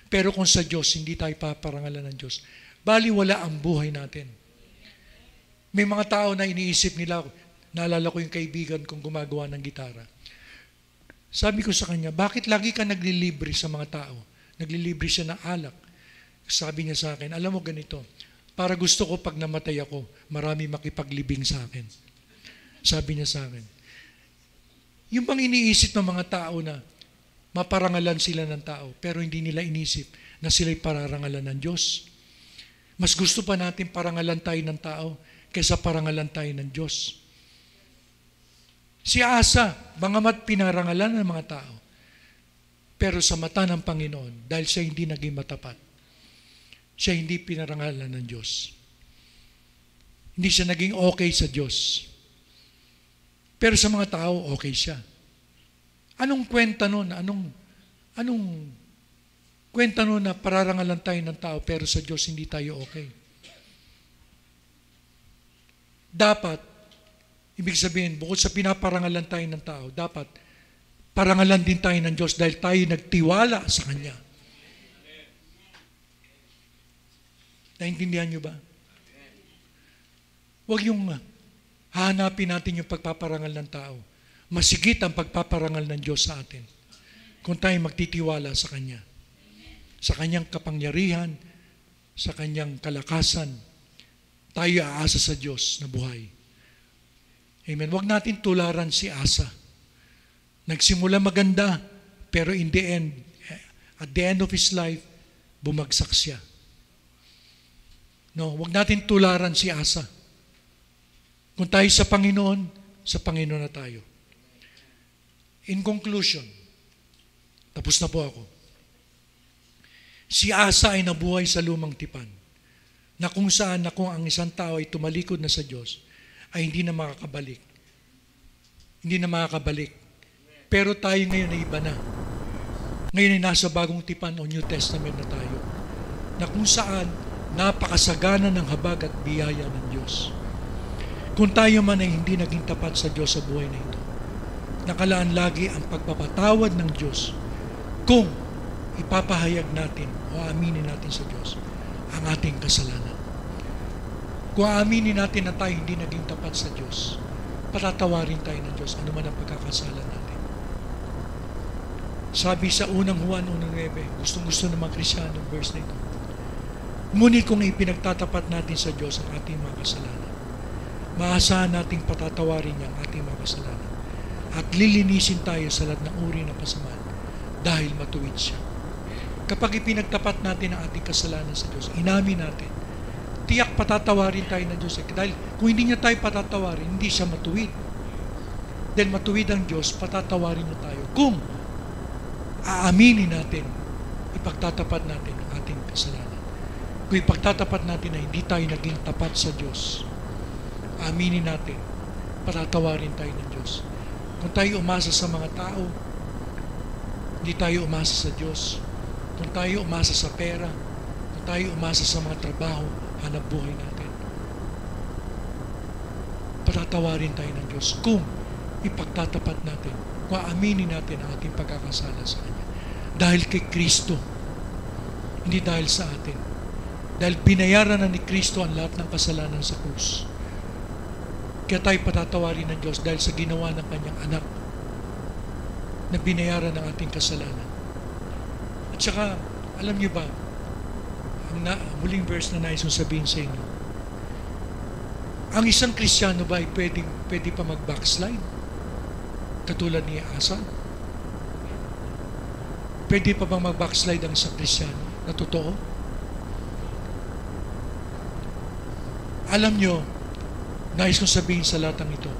Pero kung sa Diyos, hindi tayo paparangalan ng Diyos, baliwala ang buhay natin. May mga tao na iniisip nila, naalala ko yung kaibigan kong gumagawa ng gitara. Sabi ko sa kanya, bakit lagi ka naglilibre sa mga tao? Naglilibre siya ng alak. Sabi niya sa akin, alam mo ganito, para gusto ko pag namatay ako, marami makipaglibing sa akin. Sabi niya sa akin. Yung bang iniisip ng mga tao na maparangalan sila ng tao, pero hindi nila inisip na sila'y pararangalan ng Diyos. Mas gusto pa natin parangalan tayo ng tao kaysa parangalan tayo ng Diyos. Si Asa, bangamat pinarangalan ng mga tao, pero sa mata ng Panginoon, dahil siya hindi naging matapat, siya hindi pinarangalan ng Diyos. Hindi siya naging okay sa Diyos. Pero sa mga tao, okay siya. Anong kwenta nun? Anong kwenta nun na pararangalan tayo ng tao pero sa Diyos hindi tayo okay? Dapat, ibig sabihin, bukod sa pinaparangalan tayo ng tao, dapat parangalan din tayo ng Diyos dahil tayo nagtiwala sa Kanya. Naintindihan niyo ba? Huwag yung hahanapin natin yung pagpaparangal ng tao. Masigit ang pagpaparangal ng Diyos sa atin kung tayo magtitiwala sa Kanya. Sa Kanyang kapangyarihan, sa Kanyang kalakasan, tayo aasa sa Diyos na buhay. Amen. Huwag natin tularan si Asa. Nagsimula maganda, pero in the end, at the end of his life, bumagsak siya. No, wag natin tularan si Asa. Kung tayo sa Panginoon na tayo. In conclusion, tapos na po ako. Si Asa ay nabuhay sa lumang tipan, na kung saan na kung ang isang tao ay tumalikod na sa Diyos, ay hindi na makakabalik. Hindi na makakabalik. Pero tayo ngayon ay iba na. Ngayon ay nasa bagong tipan o New Testament na tayo, na kung saan napakasagana ng habag at biyaya ng Diyos. Kung tayo man ay hindi naging tapat sa Diyos sa buhay na ito, nakalaan lagi ang pagpapatawad ng Diyos kung ipapahayag natin o aminin natin sa Diyos ang ating kasalanan. Kung aaminin natin na tayo hindi naging tapat sa Diyos, patatawarin tayo ng Diyos ano man ang pagkakasala natin. Sabi sa unang Juan 1:9, gustong-gusto ng mga Kristyano verse na ito, ngunit kung ipinagtatapat natin sa Diyos ang ating mga kasalanan, maasahan nating patatawarin niya ang ating mga kasalanan at lilinisin tayo sa lahat ng uri ng kasamaan dahil matuwid siya. Kapag ipinagtapat natin ang ating kasalanan sa Diyos, inamin natin, tiyak patatawarin tayo ng Diyos. Dahil kung hindi niya tayo patatawarin, hindi siya matuwid. Dahil matuwid ang Diyos, patatawarin niya tayo. Kung aaminin natin, ipagtatapat natin ang ating kasalanan. Kung ipagtatapat natin na hindi tayo naging tapat sa Diyos, aminin natin, patatawarin tayo ng Diyos. Kung tayo umasa sa mga tao, hindi tayo umasa sa Diyos. Kung tayo umasa sa pera, kung tayo umasa sa mga trabaho, hanap buhay natin, patatawarin tayo ng Diyos kung ipagtatapat natin, kung aaminin natin ang ating pagkakasala sa Kanya. Dahil kay Kristo, hindi dahil sa atin. Dahil binayaran na ni Kristo ang lahat ng kasalanan sa krus. Kaya tayo patatawarin ng Diyos dahil sa ginawa ng Kanyang anak na binayaran ng ating kasalanan. At saka, alam niyo ba, ang muling verse na nais kong sabihin sa inyo, ang isang Kristiyano ba ay pwede pa mag-backslide? Katulad ni Asa? Pwede pa bang mag-backslide ang isang Kristiyano na totoo? Alam niyo, nais kong sabihin sa lahat ng ito,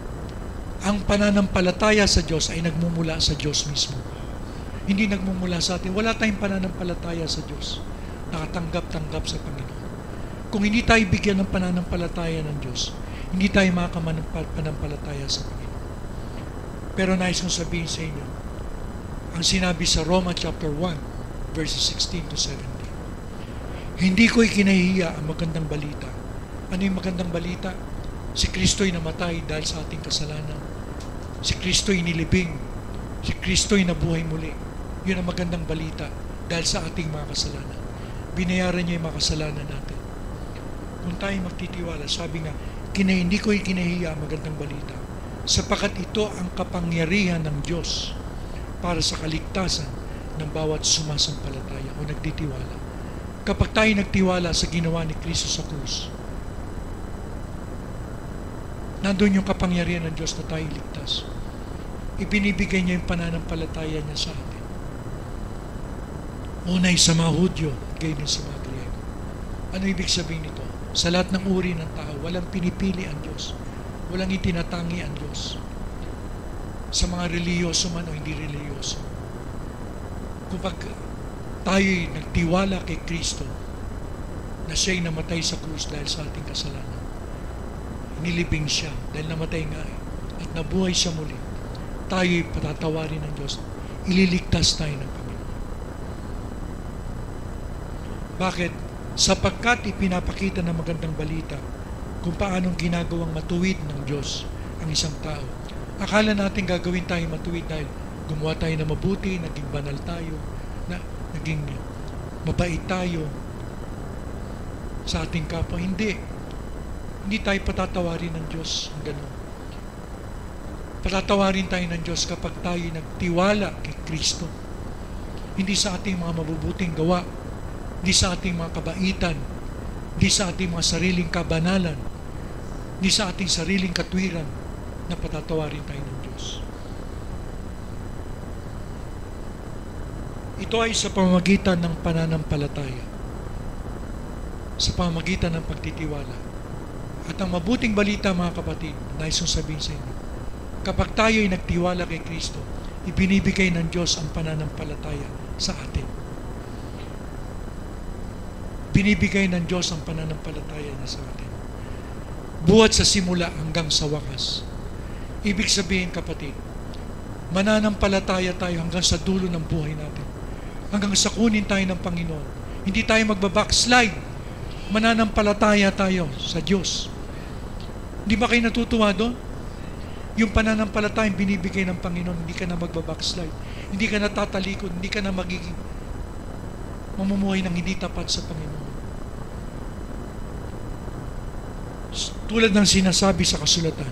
ang pananampalataya sa Diyos ay nagmumula sa Diyos mismo. Hindi nagmumula sa atin. Wala tayong pananampalataya sa Diyos. Nakatanggap-tanggap sa Panginoon. Kung hindi tayo bigyan ng pananampalataya ng Diyos, hindi tayo makakapananampalataya sa Panginoon. Pero nais kong sabihin sa inyo, ang sinabi sa Roma chapter 1, verses 16 to 17, hindi ko ikinahihiya ang magandang balita. Ano yung magandang balita? Si Kristo'y namatay dahil sa ating kasalanan. Si Kristo'y nilibing. Si Kristo'y nabuhay muli. Yun ang magandang balita dahil sa ating mga kasalanan. Binayaran niya yung mga kasalanan natin. Kung tayo magtitiwala, sabi nga, hindi ko ikinahiya ang magandang balita sapagkat ito ang kapangyarihan ng Diyos para sa kaligtasan ng bawat sumasampalataya o nagtitiwala. Kapag tayo nagtiwala sa ginawa ni Kristo sa krus, nandun yung kapangyarihan ng Diyos na tayo iligtas. Ibinibigay niya yung pananampalataya niya sa atin. Unay sa mga Hudyo, gayon din sa mga Griego. Ano ibig sabihin nito? Sa lahat ng uri ng tao, walang pinipili ang Diyos. Walang itinatangi ang Diyos. Sa mga reliyoso man o hindi reliyoso. Kapag tayo'y nagtiwala kay Kristo, na siya'y namatay sa krus dahil sa ating kasalanan, nilibing siya dahil namatay nga at nabuhay siya muli, tayo'y patatawarin ng Diyos, ililigtas tayo ng Panginoon. Bakit? Sapagkat ipinapakita ng magandang balita kung paanong ginagawang matuwid ng Diyos ang isang tao. Akala natin gagawin tayo matuwid dahil gumawa tayo na mabuti, naging banal tayo, naging mabait tayo sa ating kapwa. Hindi tayo patatawarin ng Diyos ng ganun. Patatawarin tayo ng Diyos kapag tayo nagtiwala kay Kristo. Hindi sa ating mga mabubuting gawa, hindi sa ating mga kabaitan, hindi sa ating mga sariling kabanalan, hindi sa ating sariling katwiran na patatawarin tayo ng Diyos. Ito ay sa pamamagitan ng pananampalataya. sa pamamagitan ng pagtitiwala. At ang mabuting balita, mga kapatid, nais kong sabihin sa inyo, kapag tayo ay nagtiwala kay Kristo, ibinibigay ng Diyos ang pananampalataya sa atin. Binibigay ng Diyos ang pananampalataya niya sa atin. Buhat sa simula hanggang sa wakas. Ibig sabihin, kapatid, mananampalataya tayo hanggang sa dulo ng buhay natin. Hanggang sa kunin tayo ng Panginoon. Hindi tayo magbabackslide. Mananampalataya tayo sa Diyos. Hindi ba kayo natutuwa doon? Yung pananampalataya binibigay ng Panginoon, hindi ka na magbabackslide. Hindi ka na tatalikod, hindi ka na magiging mamumuhay ng hindi tapat sa Panginoon. Tulad ng sinasabi sa kasulatan,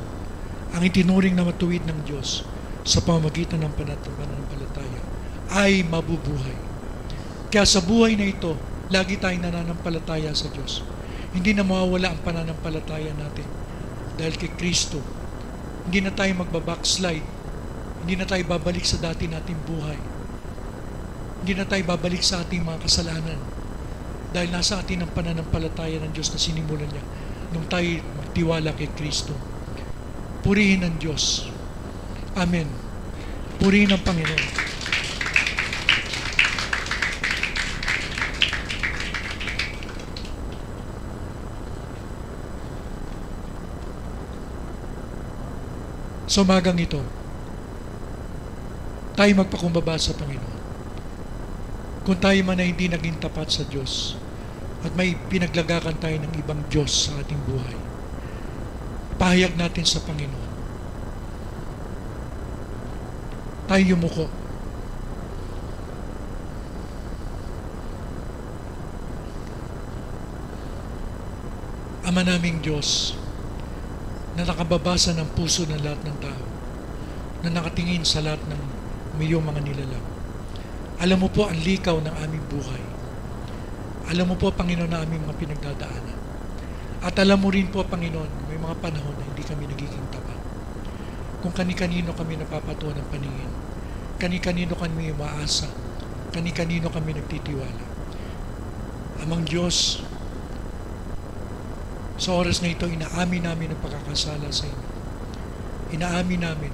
ang itinuring na matuwid ng Diyos sa pamamagitan ng pananampalataya ay mabubuhay. Kaya sa buhay na ito, lagi tayong nananampalataya sa Diyos. Hindi na mawawala ang pananampalataya natin dahil kay Kristo. Hindi na tayo magbabackslide. Hindi na tayo babalik sa dati nating buhay. Hindi na tayo babalik sa ating mga kasalanan dahil nasa atin ang pananampalataya ng Diyos na sinimulan niya nung tayo magtiwala kay Kristo. Purihin ang Diyos. Amen. Purihin ang Panginoon. Sa umagang ito, tayo magpakumbaba sa Panginoon. Kung tayo man ay hindi naging tapat sa Diyos at may pinaglagakan tayo ng ibang Diyos sa ating buhay, pahayag natin sa Panginoon. Tayo yumuko. Ama naming Diyos, na nakababasa ng puso ng lahat ng tao, na nakatingin sa lahat ng iyong mga nilalang. Alam mo po ang likaw ng aming buhay. Alam mo po, Panginoon, na aming mga pinagdadaanan. At alam mo rin po, Panginoon, may mga panahon na hindi kami nagiging tapat. Kung kani-kanino kami napapatuwa ng paningin, kani-kanino kami umaasa, kani-kanino kami nagtitiwala. Amang Diyos, sa oras na ito, inaamin namin ang pagkakasala sa inyo. Inaamin namin.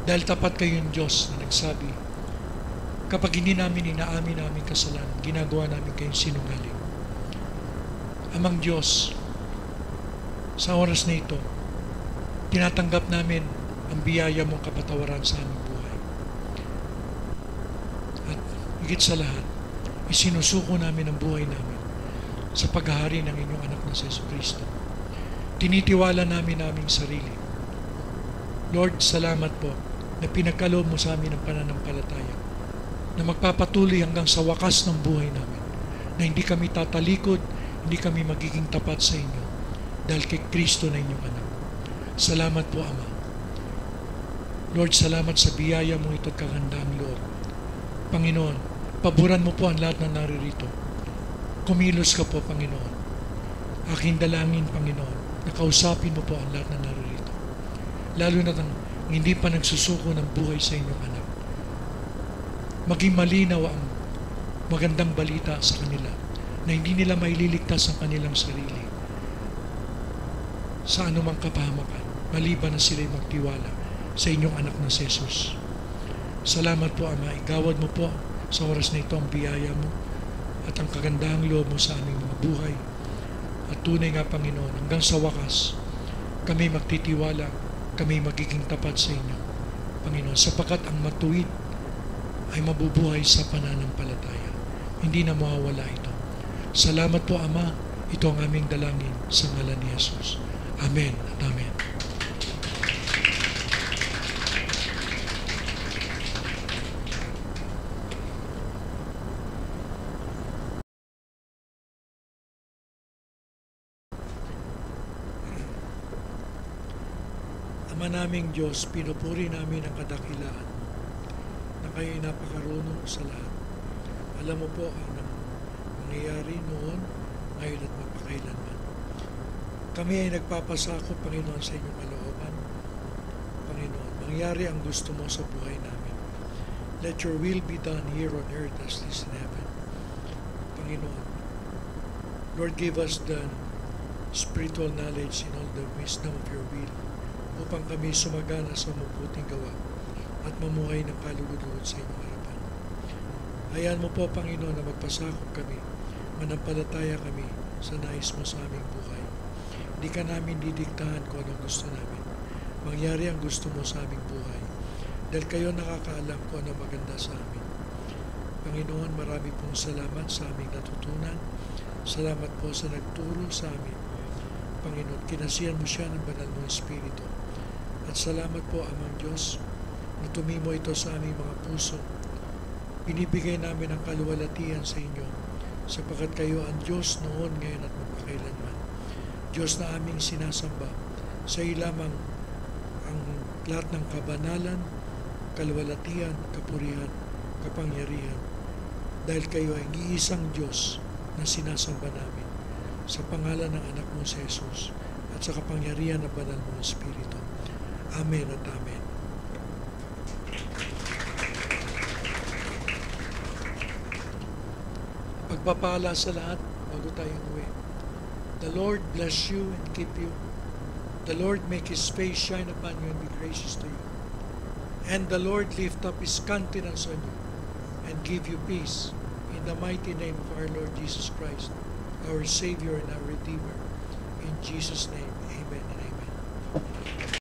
Dahil tapat kayong Diyos na nagsabi, kapag hindi namin inaamin namin kasalanan, ginagawa namin kayong sinungaling. Amang Diyos, sa oras na ito, tinatanggap namin ang biyaya mong kapatawaran sa aming buhay. At higit sa lahat, isinusuko namin ang buhay namin sa paghahari ng inyong anak na si Jesucristo. Tinitiwala namin aming sarili. Lord, salamat po na pinagkaloob mo sa amin ang pananampalataya na magpapatuloy hanggang sa wakas ng buhay namin, na hindi kami tatalikod, hindi kami magiging tapat sa inyo dahil kay Kristo na inyong anak. Salamat po, Ama. Lord, salamat sa biyaya mo ito't kagandaang loob. Panginoon, paboran mo po ang lahat na naririto. Kumilos ka po, Panginoon. Aking dalangin, Panginoon, na kausapin mo po ang lahat na naririto. Lalo na nang hindi pa nagsusuko ng buhay sa inyong anak. Maging malinaw ang magandang balita sa kanila na hindi nila maililigtas ang kanilang sarili sa anumang kapahamakan, maliban na sila'y magtiwala sa inyong anak na si Jesus. Salamat po, Ama. Igawad mo po sa oras na ito ang biyaya mo at ang kagandahang loob mo sa aming mga buhay. At tunay nga, Panginoon, hanggang sa wakas, kami magtitiwala, kami magiging tapat sa inyo, Panginoon, sapagkat ang matuwid ay mabubuhay sa pananampalataya. Hindi na mawawala ito. Salamat po, Ama. Ito ang aming dalangin sa ngalan ni Jesus. Amen at Amen. Ama naming Diyos, pinupuri namin ang kadakilaan na kayo'y napakarunong sa lahat. Alam mo po ang nangyayari noon, ngayon at magpakailanman. Kami ay nagpapasako, Panginoon, sa inyong kalooban. Panginoon, mangyari ang gusto mo sa buhay namin. Let your will be done here on earth as it is in heaven. Panginoon. Lord, give us the spiritual knowledge and all the wisdom of your will upang kami sumagana sa mabuting gawa at mamuhay ng kalugod-lugod sa inyong harapan. Hayaan mo po, Panginoon, na magpasakop kami, manampalataya kami sa nais mo sa aming buhay. Hindi ka namin didiktahan kung anong gusto namin. Mangyari ang gusto mo sa aming buhay. Dahil kayo nakakaalam kung anong maganda sa amin. Panginoon, marami pong salamat sa aming natutunan. Salamat po sa nagturo sa amin. Panginoon, kinasiyan mo siya ng banal mong Espiritu. At salamat po, Amang Diyos, na tumimo ito sa aming mga puso. Binibigay namin ang kaluwalhatian sa inyo, sapagkat kayo ang Diyos noon, ngayon at magpakailanman. Diyos na aming sinasamba, sa iyo lamang ang lahat ng kabanalan, kaluwalhatian, kapurihan, kapangyarihan. Dahil kayo ay iisang Diyos na sinasamba namin, sa pangalan ng anak mo si Jesus, at sa kapangyarihan ng banal mong Espiritu. Amen at amen. Pagpapala sa lahat bago tayo uwi. The Lord bless you and keep you. The Lord make His face shine upon you and be gracious to you. And the Lord lift up His countenance on you and give you peace. In the mighty name of our Lord Jesus Christ, our Savior and our Redeemer. In Jesus' name, amen and amen.